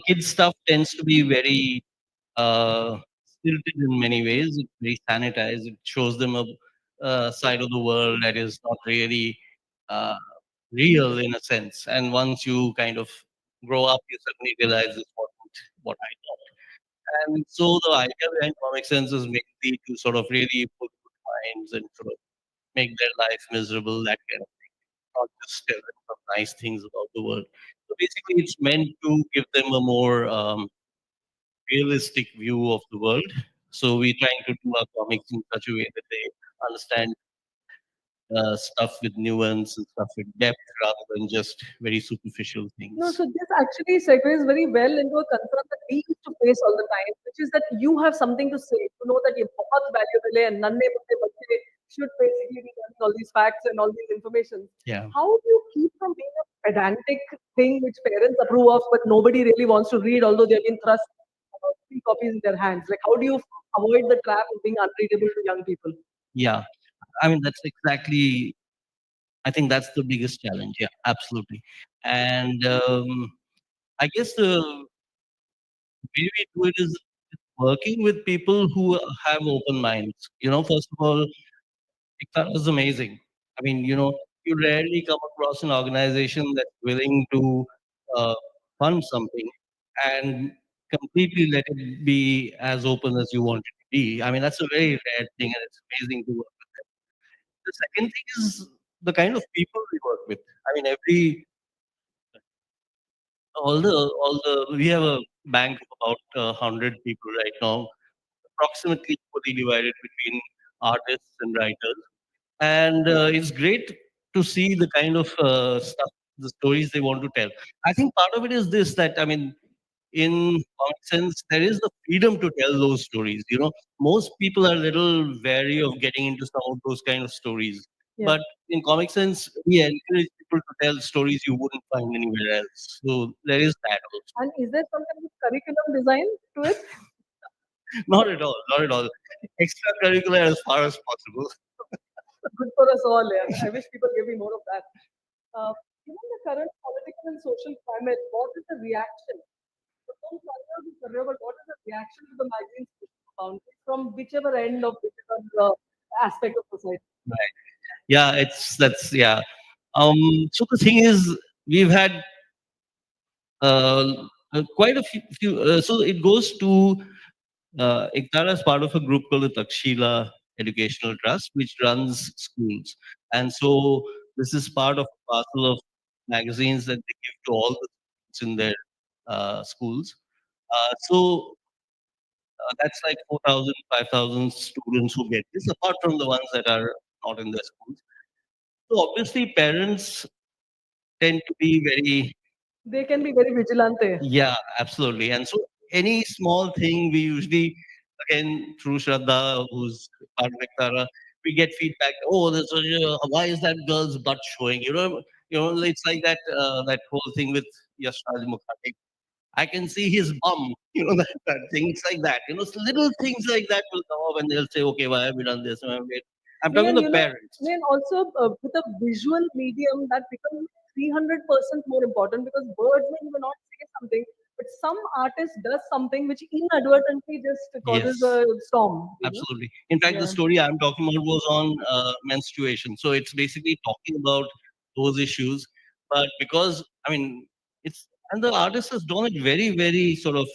kids stuff tends to be very stilted in many ways. It's very sanitized. It shows them a side of the world that is not really uh, real in a sense. And once you kind of grow up, you suddenly realize this wasn't what I thought. And so the idea behind Comic Sans is mainly to sort of really put good minds and sort of make their life miserable, that kind of thing, not just tell them some nice things about the world. So basically, it's meant to give them a more realistic view of the world. So we're trying to do our comics in such a way that they understand stuff with nuance and stuff with depth rather than just very superficial things.
No, so this actually segues very well into a concern that we used to face all the time, which is that you have something to say. You know that ये बहुत valuable है and नन्हे मुन्ने बच्चे should basically be learning all these facts and all these information.
Yeah.
How do you keep from being a pedantic thing which parents approve of, but nobody really wants to read, although they've been thrust 3 copies in their hands? Like, how do you avoid the trap of being unreadable to young people?
Yeah. I mean, that's exactly, I think that's the biggest challenge. Yeah, absolutely. And I guess the way we do it is working with people who have open minds. First of all, Iktar is amazing. I mean, you rarely come across an organization that's willing to uh, fund something and completely let it be as open as you want it to be. I mean, that's a very rare thing, and it's amazing to work with them. The second thing is the kind of people we work with. I mean, we have a bank of about 100 people right now, approximately equally divided between artists and writers. And it's great to see the kind of stuff, the stories they want to tell. I think part of it is this, that I mean, in Comic Sense, there is the freedom to tell those stories. Most people are a little wary of getting into some of those kind of stories.
Yeah.
But in Comic Sense, we encourage people to tell stories you wouldn't find anywhere else. So there is that also.
And is there some kind of curriculum design to it?
Not at all, not at all. Extracurricular as far as possible.
Good for us all. Yeah. I wish people gave me more of that. Given the current political and social climate, what is the reaction? So don't worry about the career, but what is the reaction to the magazine's boundaries from whichever end of whichever aspect of society?
Right. Yeah, yeah. So the thing is, we've had quite a few. So it goes to Iktara is part of a group called the Takshila Educational Trust, which runs schools. And so this is part of a parcel of magazines that they give to all the students in their schools. That's like 4,000, 5,000 students who get this, apart from the ones that are not in their schools. So obviously, parents tend to be very,
They can be very vigilante.
yeah, absolutely. And so any small thing, we usually, again, through Shraddha, who's part of Viktara, we get feedback. Oh, why is that girl's butt showing? It's like that whole thing with Yash Raj Mukherjee. I can see his bum, that thing. It's like that. So little things like that will come up and they'll say, okay, why have we done this? I'm talking to the parents.
And also with a visual medium that becomes 300% more important, because words may not say something, but some artist does something which inadvertently just causes
Yes.
a storm.
Absolutely. In fact, the
Yeah.
story I'm talking about was on menstruation. So it's basically talking about those issues. But because, I mean, it's
and the artist has done it very, very sort of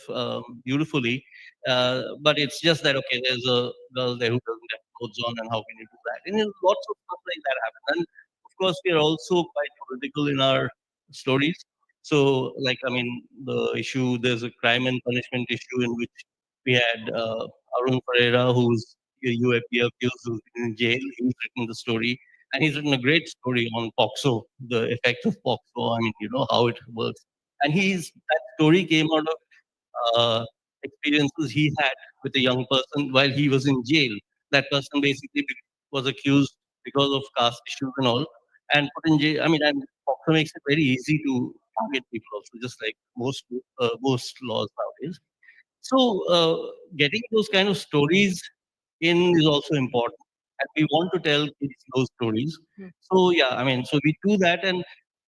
beautifully. But it's just that okay, there's a girl there who doesn't have clothes on, and how can you do that? And lots of stuff like that happen. And of course, we are also quite political in our stories. So, like, I mean, the issue, there's a crime and punishment issue in which we had Arun Pereira, who's UAP accused, who's been in jail. He's written the story, and he's written a great story on POXO, the effect of POXO. I mean, how it works. And that story came out of experiences he had with a young person while he was in jail. That person basically was accused because of caste issues and all, and put in jail. I mean, and POXO makes it very easy to target people also, just like most laws nowadays. So getting those kind of stories in is also important, and we want to tell kids those stories. So yeah, I mean, so we do that, and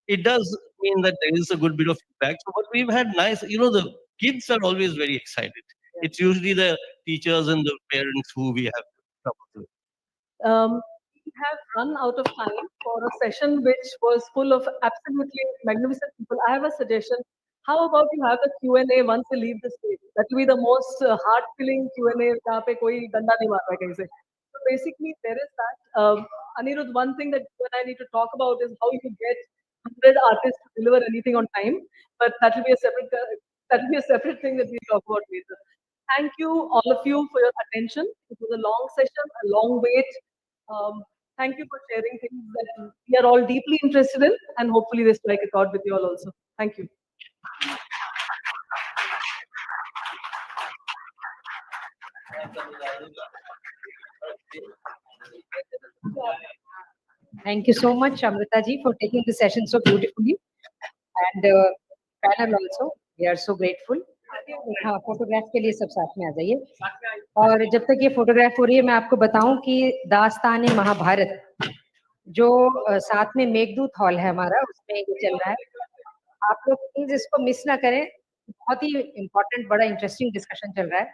it does mean that there is a good bit of feedback. So, but we've had nice, the kids are always very excited. It's usually the teachers and the parents who we have trouble with.
We have run out of time for a session which was full of absolutely magnificent people. I have a suggestion. How about you have the Q&A once you leave the stage? That will be the most heart-filling Q&A. जहाँ पे कोई डंडा नहीं मार रहा है कहीं से. So basically, there is that. Aniruddha, one thing that you and I need to talk about is how you get 100 artists to deliver anything on time. But that will be a separate thing that we'll talk about later. Thank you, all of you, for your attention. It was a long session, a long wait. Thank you for sharing things that we are all deeply interested in, and hopefully they strike a chord with you all also. Thank you.
Thank you so much, Amruta ji, for taking the session so beautifully. And panel also, we are so grateful. हाँ, photograph के लिए सब साथ में आ जाइए. और जब तक ये फोटोग्राफ हो रही है, मैं आपको बताऊं कि दास्तान महाभारत जो साथ में मेघदूत हॉल है हमारा, उसमें ये चल रहा है. आप लोग प्लीज इसको मिस ना करें. बहुत ही इम्पोर्टेंट, बड़ा इंटरेस्टिंग डिस्कशन चल रहा है.